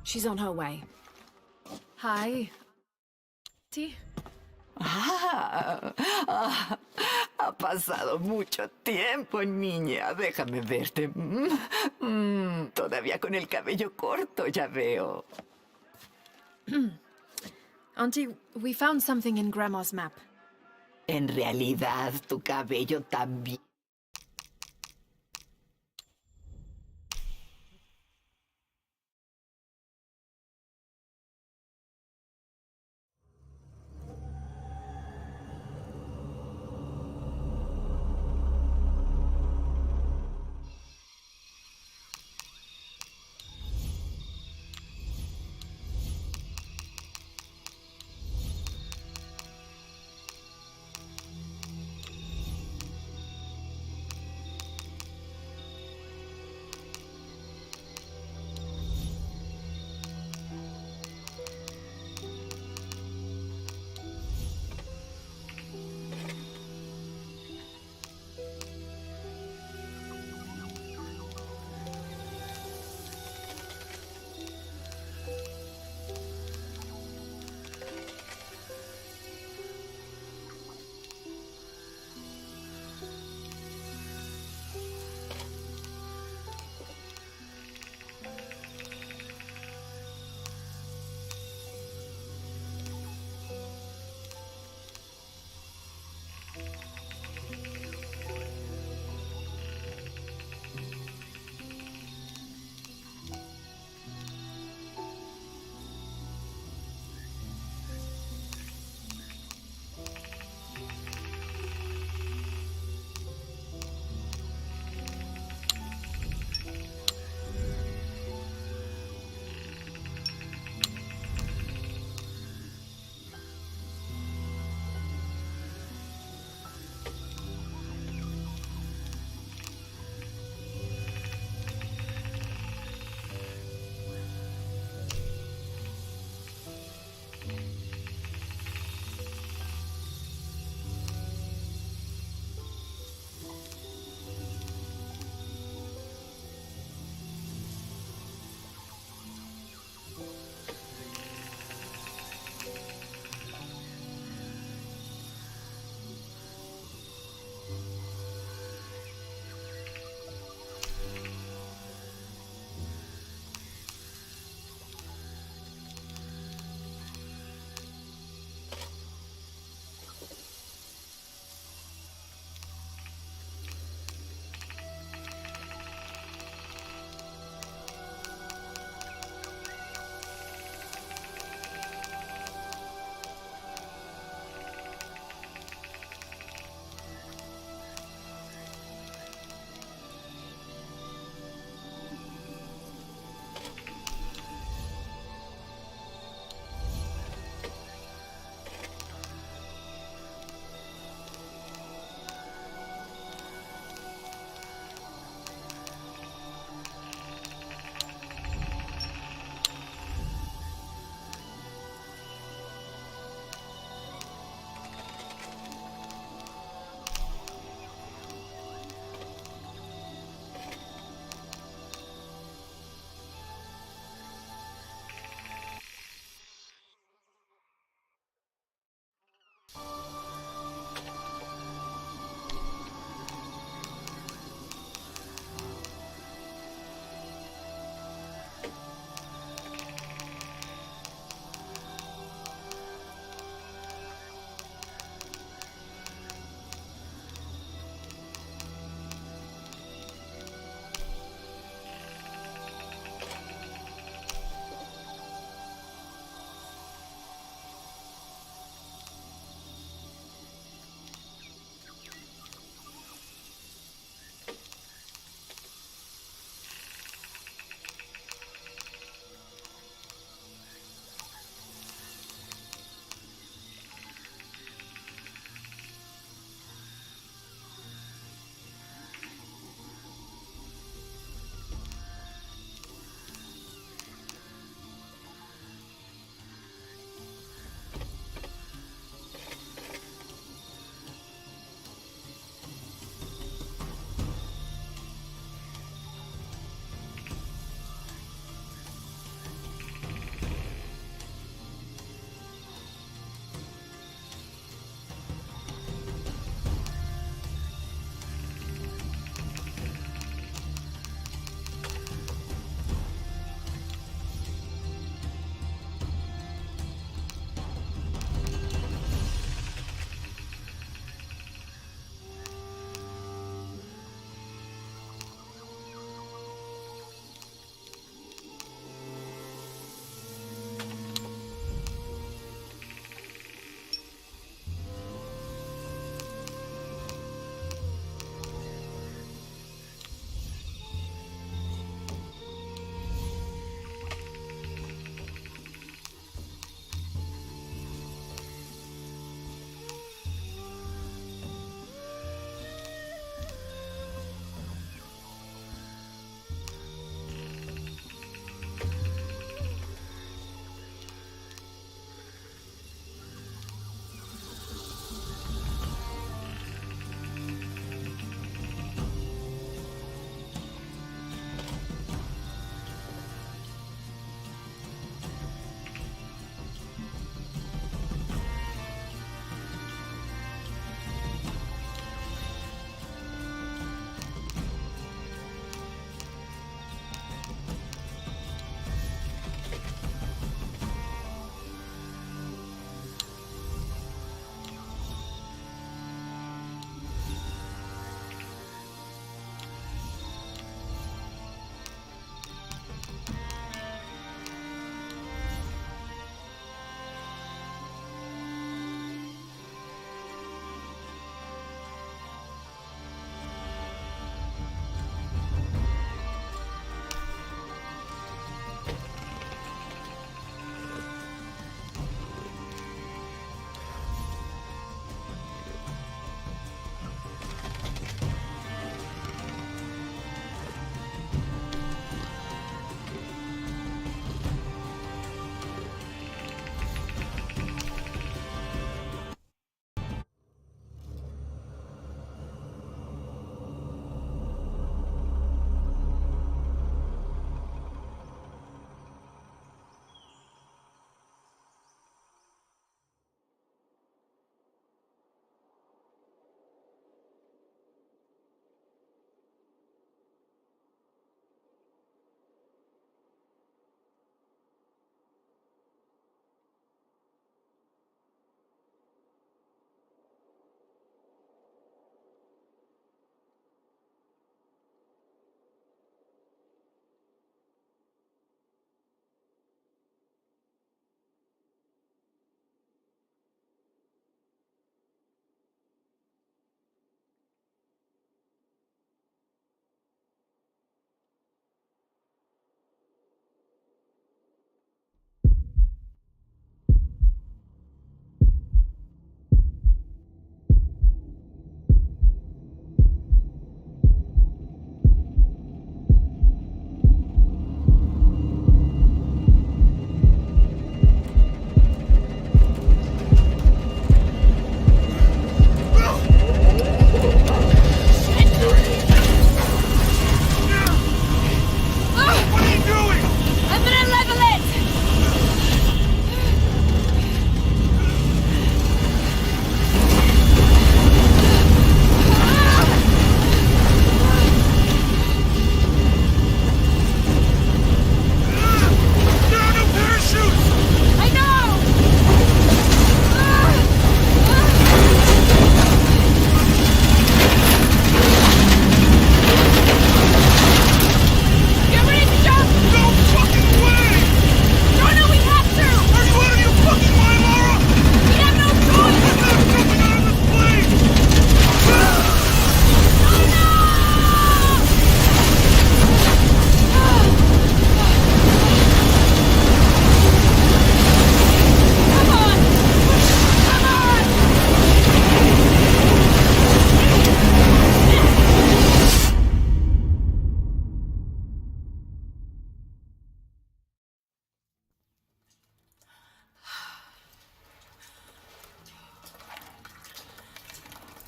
She's on her way. Hi. Sí. Ha pasado mucho tiempo, niña. Déjame verte. Todavía con el cabello corto, ya veo. Auntie, we found something in Grandma's map. En realidad, tu cabello también.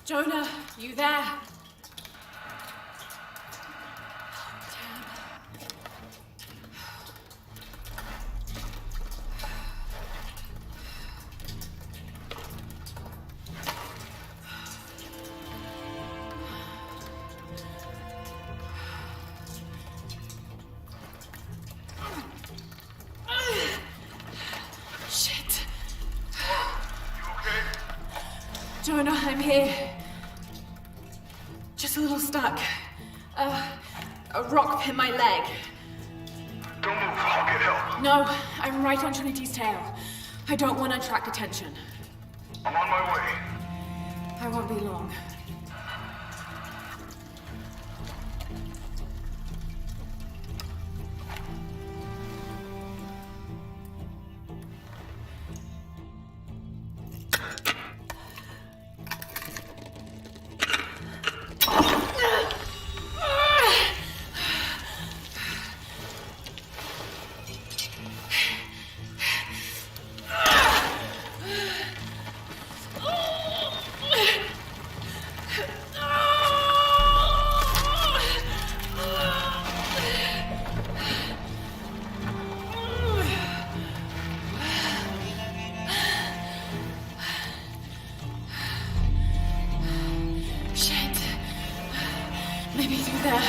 Jonah, you there? Shit. You okay? Jonah, I'm here. Just a little stuck. A rock hit my leg. Don't move. I'll get help. No, I'm right on Trinity's tail. I don't want to attract attention. I'm on my way. I won't be long. Shit. Maybe through there.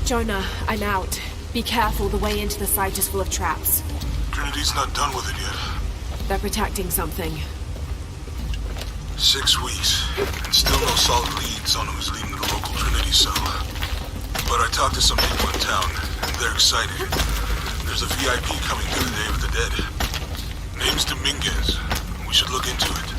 Jonah, I'm out. Be careful, the way into the site is full of traps. Trinity's not done with it yet. They're protecting something. 6 weeks, and still no solid leads on who's leading the local Trinity cell. But I talked to some people in town, and they're excited. There's a VIP coming to the Day of the Dead. Name's Dominguez. We should look into it.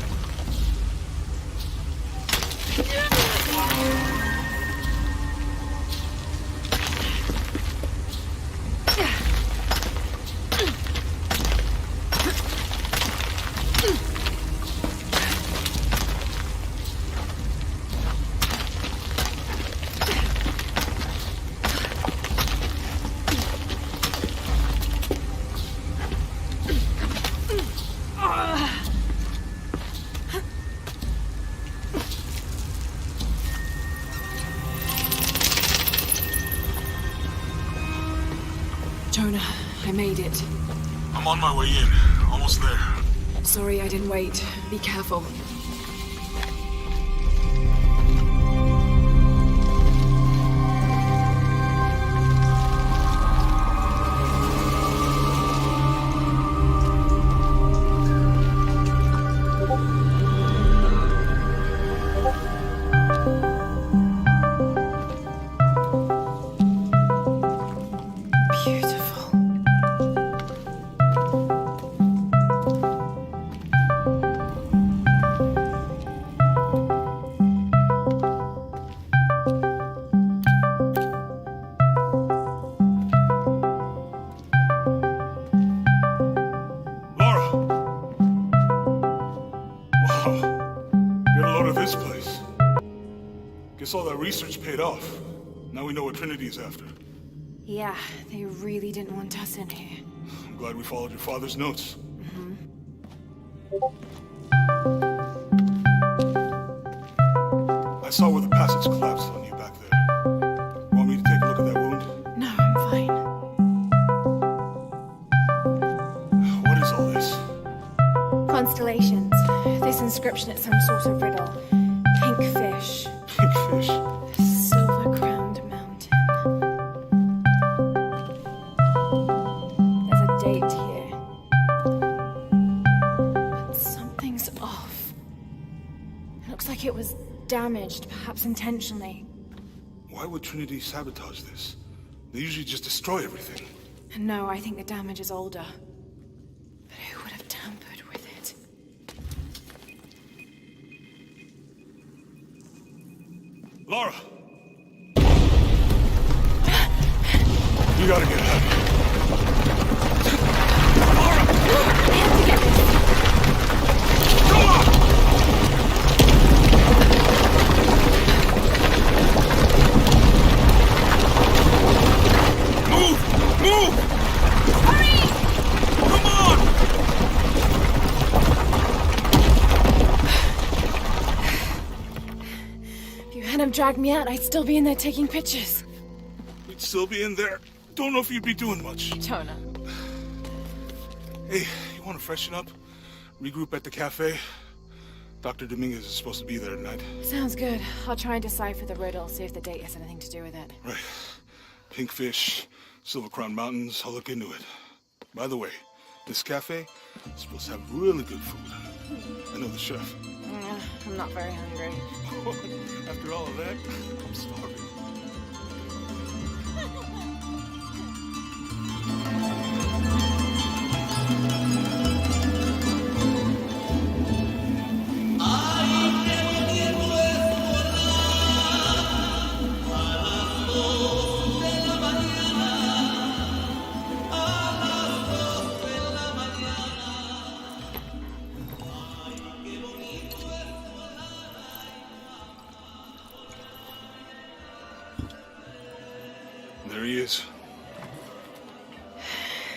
Jonah, I made it. I'm on my way in. Almost there. Sorry I didn't wait. Be careful. Guess all that research paid off. Now we know what Trinity is after. Yeah, they really didn't want us in here. I'm glad we followed your father's notes. I saw where the passage collapsed on you back there. Want me to take a look at that wound? No, I'm fine. What is all this? Constellations. This inscription is some sort of riddle. Pink fish. Pink fish? Silver-crowned mountain. There's a date here. But something's off. It looks like it was damaged, perhaps intentionally. Why would Trinity sabotage this? They usually just destroy everything. No, I think the damage is older. But who would have tampered with it? Lara! You gotta get out of here. Lara! I have to get this. Come on! Move! Hurry! Come on! If you hadn't dragged me out, I'd still be in there taking pictures. We'd still be in there. Don't know if you'd be doing much. Jonah. Hey, you want to freshen up? Regroup at the cafe? Dr. Dominguez is supposed to be there tonight. Sounds good. I'll try and decipher the riddle, see if the date has anything to do with it. Right. Pink fish, Silver Crown Mountains, I'll look into it. By the way, this cafe is supposed to have really good food. I know the chef. I'm not very hungry. After all of that, I'm starving. There he is.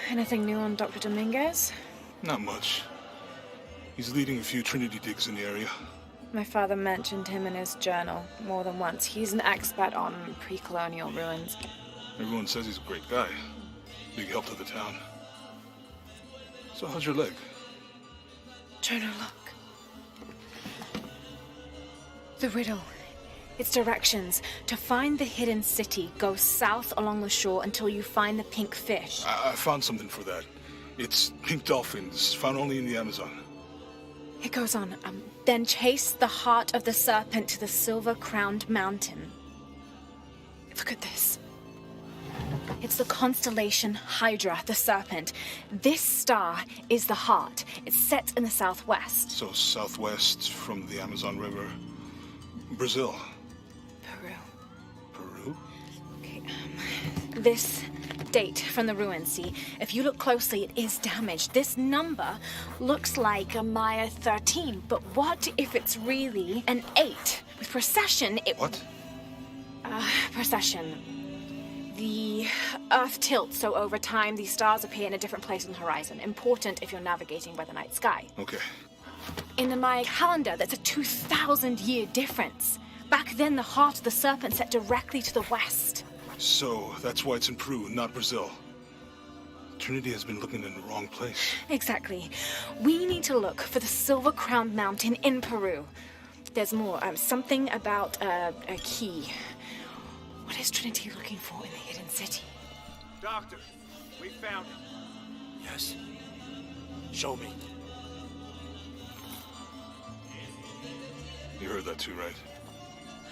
Anything new on Dr. Dominguez? Not much. He's leading a few Trinity digs in the area. My father mentioned him in his journal more than once. He's an expert on pre-colonial ruins. Everyone says he's a great guy. Big help to the town. So how's your leg? Jonah, look. The riddle. Its directions. To find the hidden city, go south along the shore until you find the pink fish. I found something for that. It's pink dolphins, found only in the Amazon. It goes on. Then chase the heart of the serpent to the silver-crowned mountain. Look at this. It's the constellation Hydra, the serpent. This star is the heart. It's set in the southwest. So southwest from the Amazon River. Brazil. Peru. Peru? Okay, this date from the ruins, see? If you look closely, it is damaged. This number looks like a Maya 13, but what if it's really an 8? With precession, it... What? Precession. The Earth tilts, so over time, these stars appear in a different place on the horizon. Important if you're navigating by the night sky. Okay. In the Maya calendar, that's a 2,000-year difference. Back then, the heart of the serpent set directly to the west. So, that's why it's in Peru, not Brazil. Trinity has been looking in the wrong place. Exactly. We need to look for the silver-crowned mountain in Peru. There's more. Something about a key. What is Trinity looking for in the hidden city? Doctor, we found it. Yes. Show me. You heard that too, right?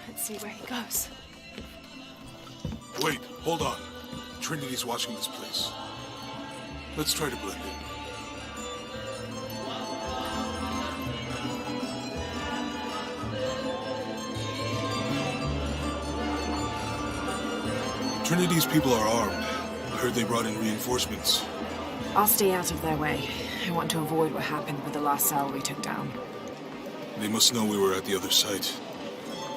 Let's see where he goes. Wait, hold on. Trinity's watching this place. Let's try to blend in. Trinity's people are armed. I heard they brought in reinforcements. I'll stay out of their way. I want to avoid what happened with the last cell we took down. They must know we were at the other site.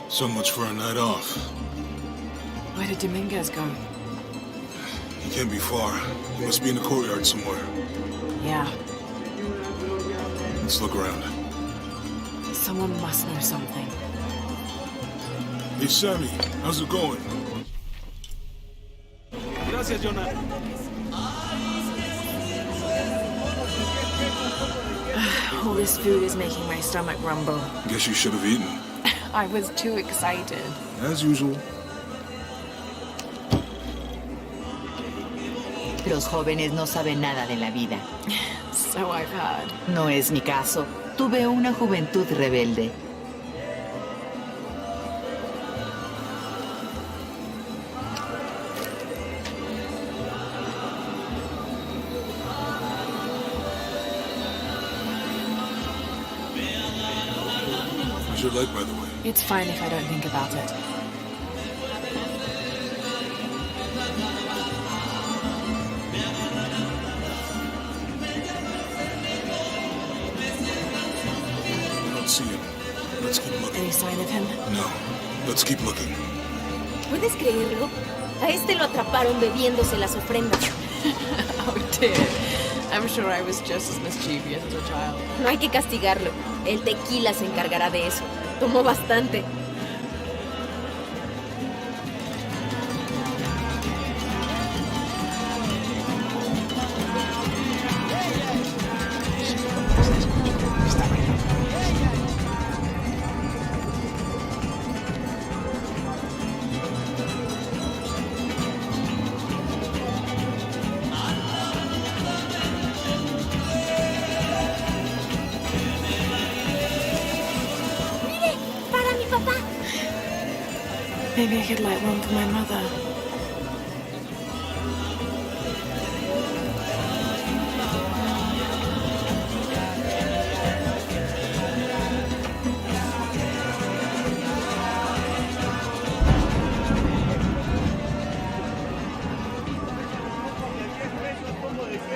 So much for a night off. Where did Dominguez go? He can't be far. He must be in the courtyard somewhere. Yeah, Let's look around. someone must know something. Hey, Sammy, how's it going? Gracias, Jonah. All this food is making my stomach rumble. Guess you should have eaten. I was too excited. As usual. Los jóvenes no saben nada de la vida. So I've heard. No es mi caso. Tuve una juventud rebelde. How's your leg, by the way? It's fine if I don't think about it. I don't see him. Let's keep looking. Any sign of him? No. Let's keep looking. ¿Puedes creerlo? A este lo atraparon bebiéndose las ofrendas. Oh dear. I'm sure I was just as mischievous as a child. No hay que castigarlo. El tequila se encargará de eso. Tomó bastante. Maybe I could light one for my mother.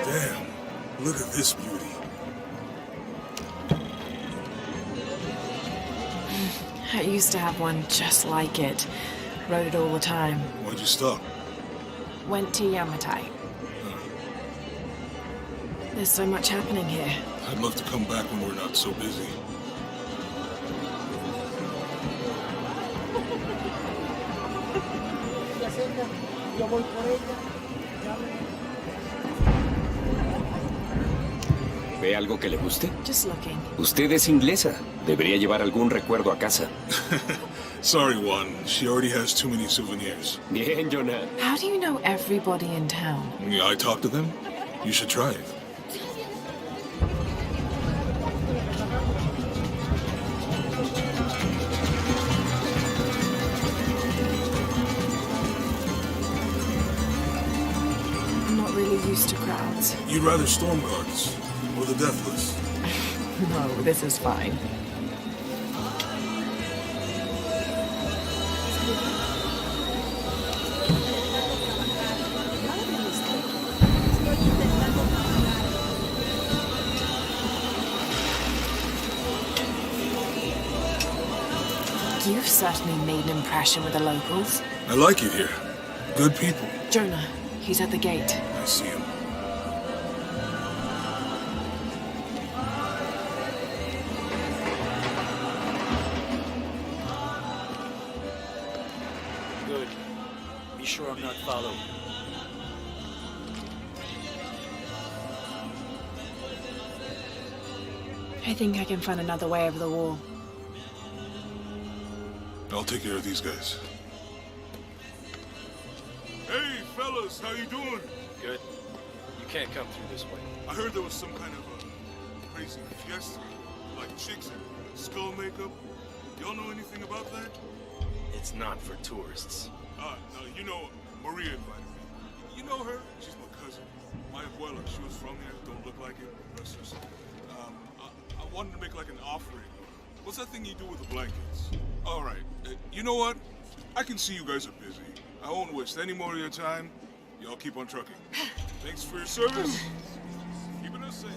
Damn. Look at this beauty. I used to have one just like it. Rode it all the time. Why'd you stop? Went to Yamatai. There's so much happening here. I'd love to come back when we're not so busy. ¿Ve algo que le guste? Just looking. Usted es inglesa. Debería llevar algún recuerdo a casa. Sorry, Juan. She already has too many souvenirs. Bien, Jonah. How do you know everybody in town? Yeah, I talk to them. You should try it. I'm not really used to crowds. You'd rather storm guards or the deathless? No, this is fine. You've certainly made an impression with the locals. I like it here. Good people. Jonah, he's at the gate. I see him. Good. Be sure I'm not followed. I think I can find another way over the wall. I'll take care of these guys. Hey, fellas, how you doing? Good. You can't come through this way. I heard there was some kind of a crazy fiesta, like chicks and skull makeup. Y'all know anything about that? It's not for tourists. No, you know, Maria invited me. You know her? She's my cousin. My abuela, she was from here. Don't look like it, but rest herself. I wanted to make like an offering. What's that thing you do with the blankets? All right. You know what? I can see you guys are busy. I won't waste any more of your time. Y'all keep on trucking. Thanks for your service. Keeping us safe.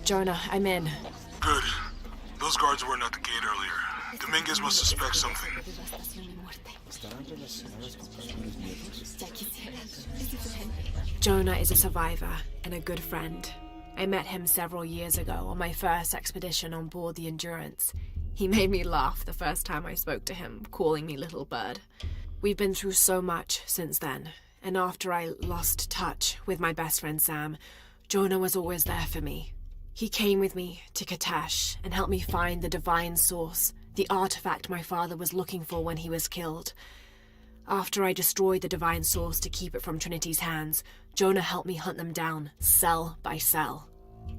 Jonah, I'm in. Good. Those guards weren't at the gate earlier. Dominguez must suspect something. Jonah is a survivor and a good friend. I met him several years ago on my first expedition on board the Endurance. He made me laugh the first time I spoke to him, calling me Little Bird. We've been through so much since then, and after I lost touch with my best friend Sam, Jonah was always there for me. He came with me to Katesh and helped me find the divine source, the artifact my father was looking for when he was killed. After I destroyed the divine source to keep it from Trinity's hands, Jonah helped me hunt them down, cell by cell.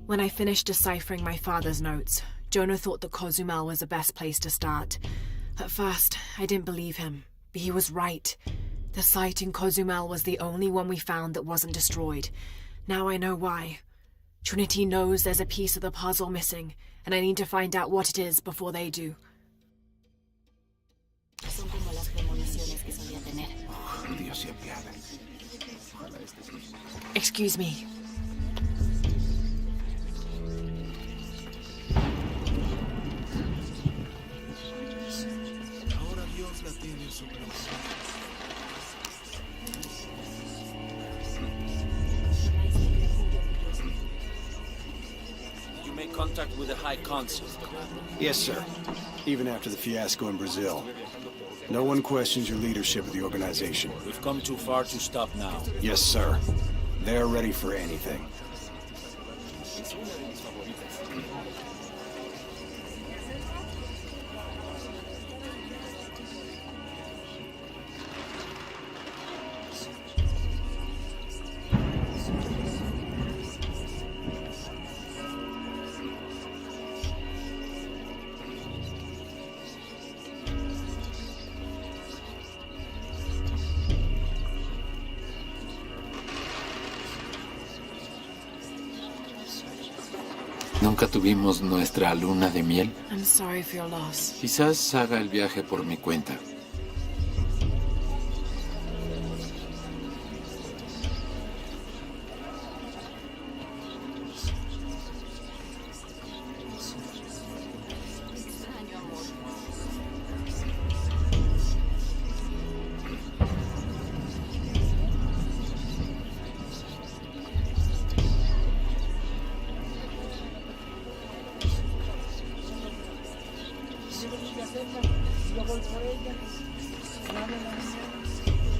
When I finished deciphering my father's notes, Jonah thought that Cozumel was the best place to start. At first, I didn't believe him, but he was right. The site in Cozumel was the only one we found that wasn't destroyed. Now I know why. Trinity knows there's a piece of the puzzle missing, and I need to find out what it is before they do. Excuse me. You make contact with the High Consul. Yes, sir. Even after the fiasco in Brazil. No one questions your leadership of the organization. We've come too far to stop now. Yes, sir. They're ready for anything. Nunca tuvimos nuestra luna de miel. I'm sorry for your loss. Quizás haga el viaje por mi cuenta.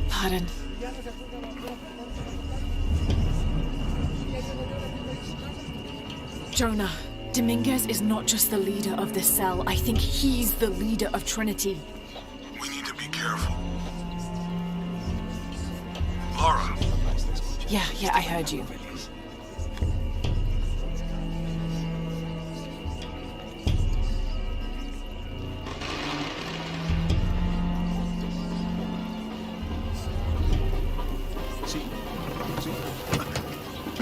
Pardon. Jonah, Dominguez is not just the leader of this cell. I think he's the leader of Trinity. We need to be careful. Lara. Yeah, I heard you.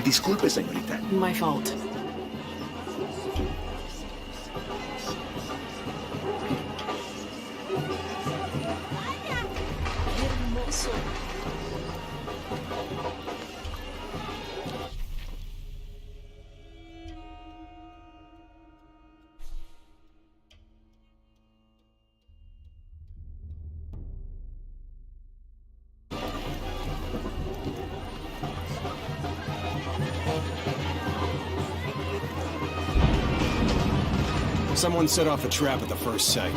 Disculpe, señorita. My fault. Someone set off a trap at the first site.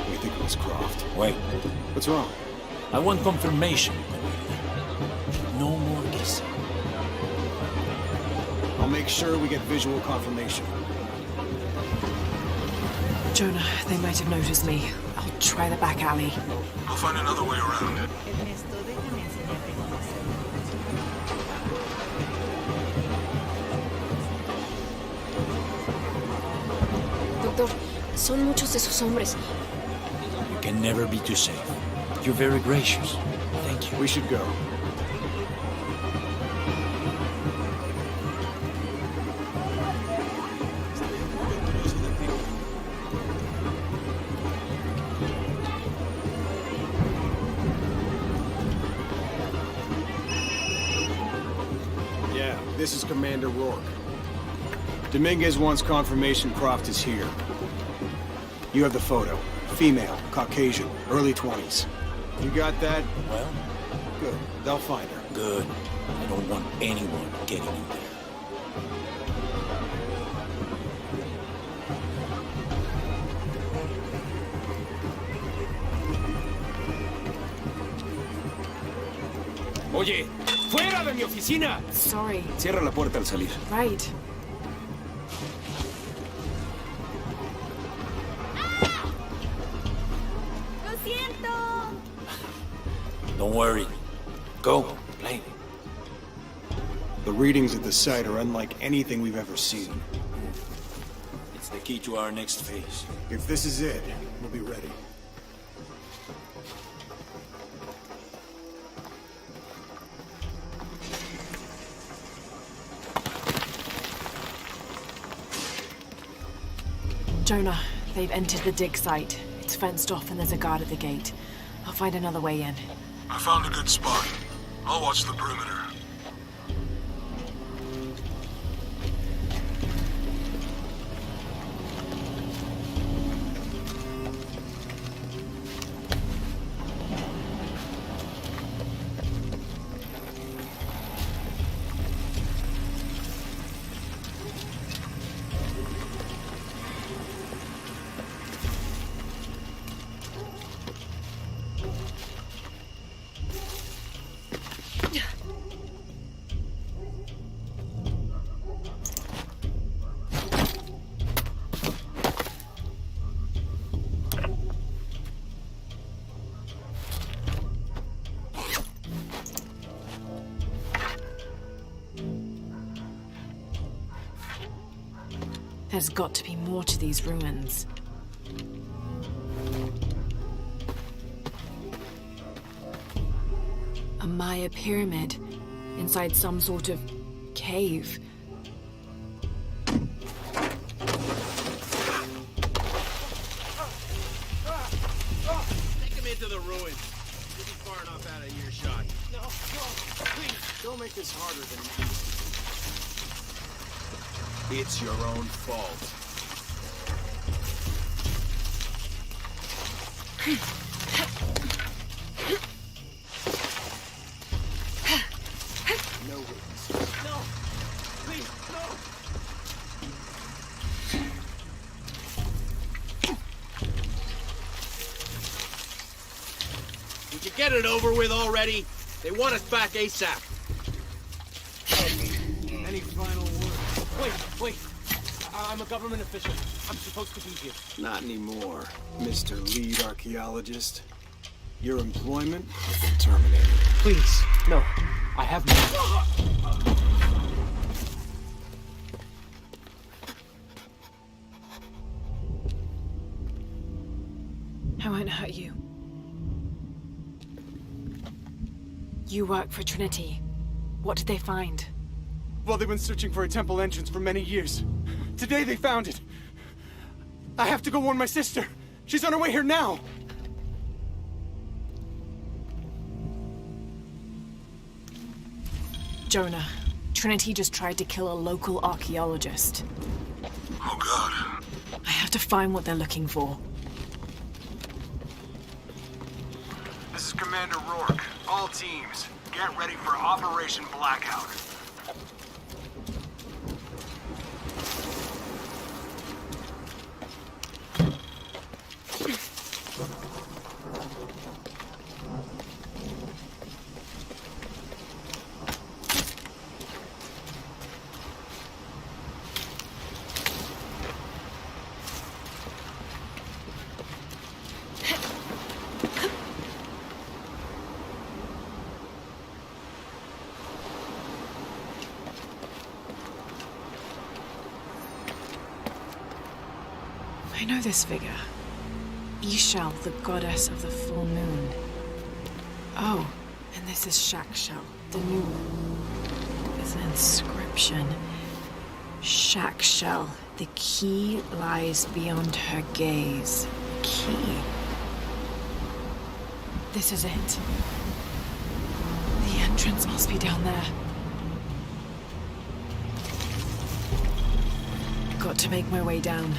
We think it was Croft. Wait. What's wrong? I want confirmation. No more guessing. I'll make sure we get visual confirmation. Jonah, they might have noticed me. I'll try the back alley. We'll find another way around. Doctor, son muchos esos hombres. You can never be too safe. You're very gracious. Thank you. We should go. Yeah, this is Commander Rourke. Dominguez wants confirmation Croft is here. You have the photo. Female, Caucasian, early 20s. You got that? Well? Good. They'll find her. Good. I don't want anyone getting in there. Oye, fuera de mi oficina. Sorry. Cierra la puerta al salir. Right. ¡Lo siento! Don't worry. Go, play. The readings at the site are unlike anything we've ever seen. It's the key to our next phase. If this is it, we'll be ready. Jonah, they've entered the dig site. It's fenced off and there's a guard at the gate. I'll find another way in. I found a good spot. I'll watch the perimeter. There's got to be more to these ruins. A Maya pyramid inside some sort of cave. Take him into the ruins. You'll be far enough out of earshot. No, please, don't make this harder than it needs to be. It's your own fault. No witnesses. No! Please, no! Would you get it over with already? They want us back ASAP. Any final word? Wait. I'm a government official. I'm supposed to be here. Not anymore, Mr. Lead Archaeologist. Your employment has been terminated. Please, no. I have no... I won't hurt you. You work for Trinity. What did they find? Well, they've been searching for a temple entrance for many years. Today they found it. I have to go warn my sister. She's on her way here now. Jonah, Trinity just tried to kill a local archaeologist. Oh, God. I have to find what they're looking for. This is Commander Rourke. All teams, get ready for Operation Blackout. I know this figure. Ishal, the goddess of the full moon. Oh, and this is Shakshal, the new one. There's an inscription. Shakshal, the key lies beyond her gaze. Key. This is it. The entrance must be down there. Got to make my way down.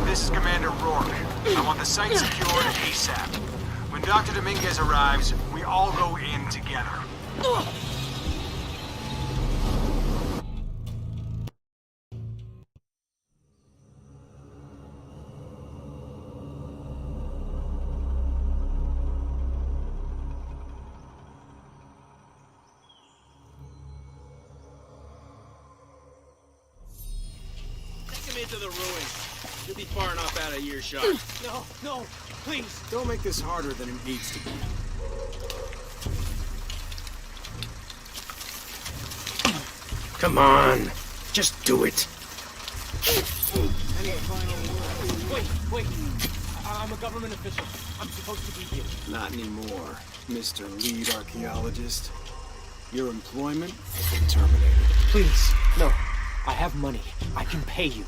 This is Commander Rourke. I want the site secured ASAP. When Dr. Dominguez arrives, we all go in together. Take him into the ruins. You'll be far enough out of earshot. No, please. Don't make this harder than it needs to be. Come on, just do it. Any final words? Wait. I'm a government official. I'm supposed to be here. Not anymore, Mr. Lead Archaeologist. Your employment has been terminated. Please, no. I have money. I can pay you.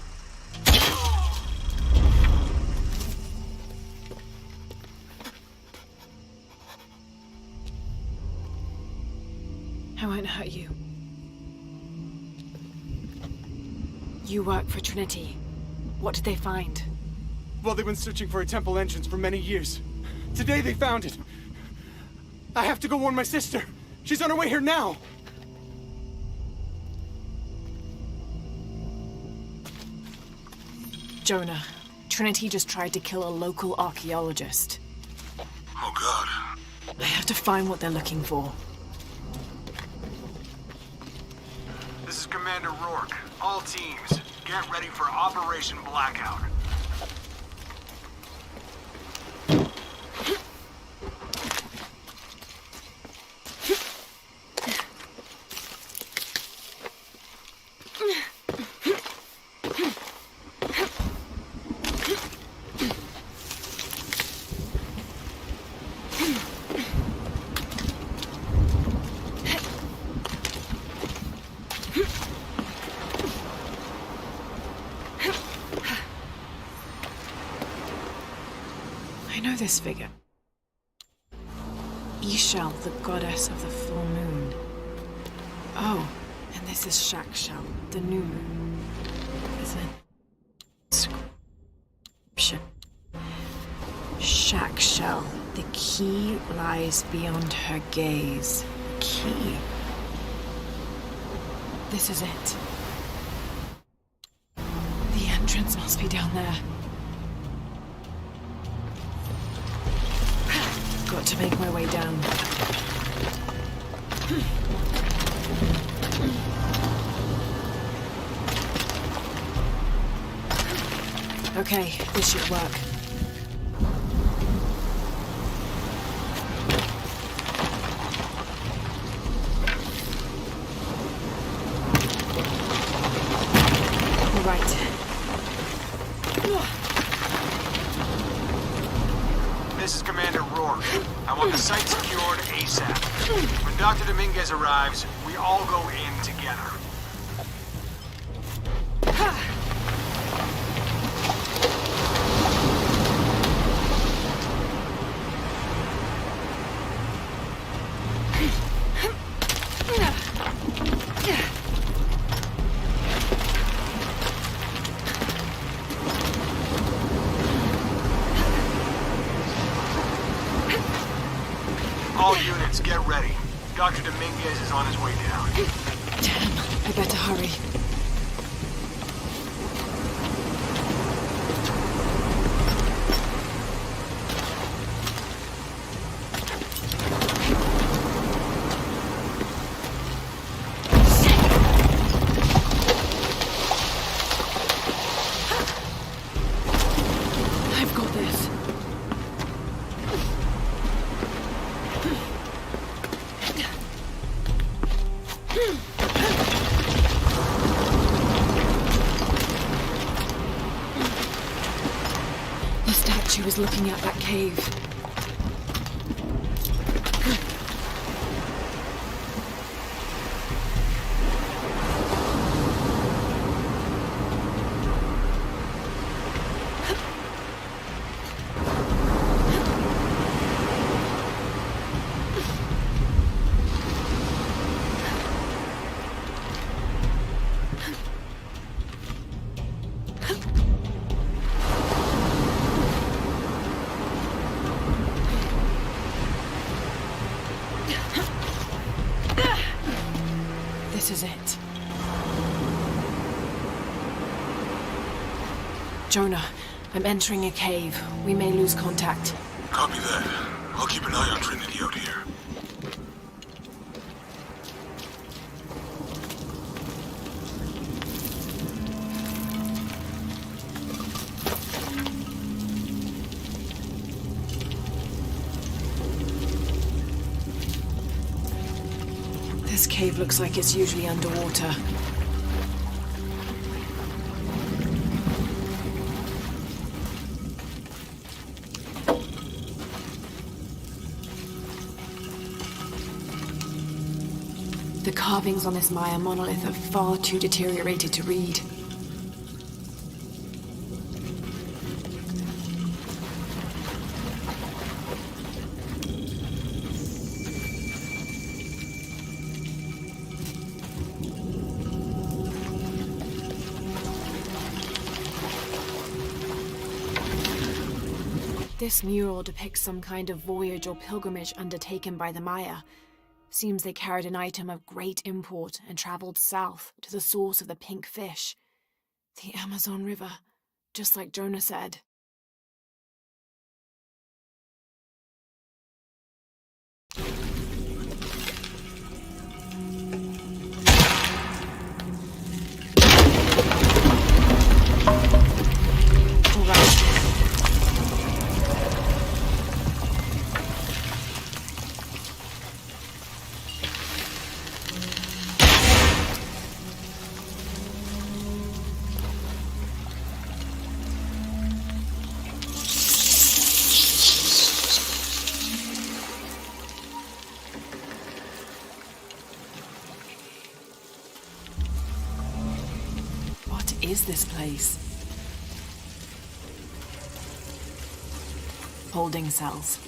I won't hurt you. You work for Trinity. What did they find? Well, they've been searching for a temple entrance for many years. Today they found it. I have to go warn my sister. She's on her way here now. Jonah, Trinity just tried to kill a local archaeologist. Oh, God. I have to find what they're looking for. This is Commander Rourke. All teams, get ready for Operation Blackout. I know this figure. Ishel, the goddess of the full moon. Oh, and this is Shakshel, the new moon. Is it? Inscription. Shakshel, the key lies beyond her gaze. Key. This is it. The entrance must be down there. Got to make my way down. Okay, this should work. All right. This is Commander Rourke. I want the site secured ASAP. When Dr. Dominguez arrives, we all go in together. All units, get ready. Dr. Dominguez is on his way down. Damn, I better hurry. She was looking at that cave. This is it. Jonah, I'm entering a cave. We may lose contact. Copy that. I'll keep an eye on Trinity out here. This cave looks like it's usually underwater. The carvings on this Maya monolith are far too deteriorated to read. This mural depicts some kind of voyage or pilgrimage undertaken by the Maya. Seems they carried an item of great import and traveled south to the source of the pink fish. The Amazon River, just like Jonah said. All right. What is this place? Holding cells.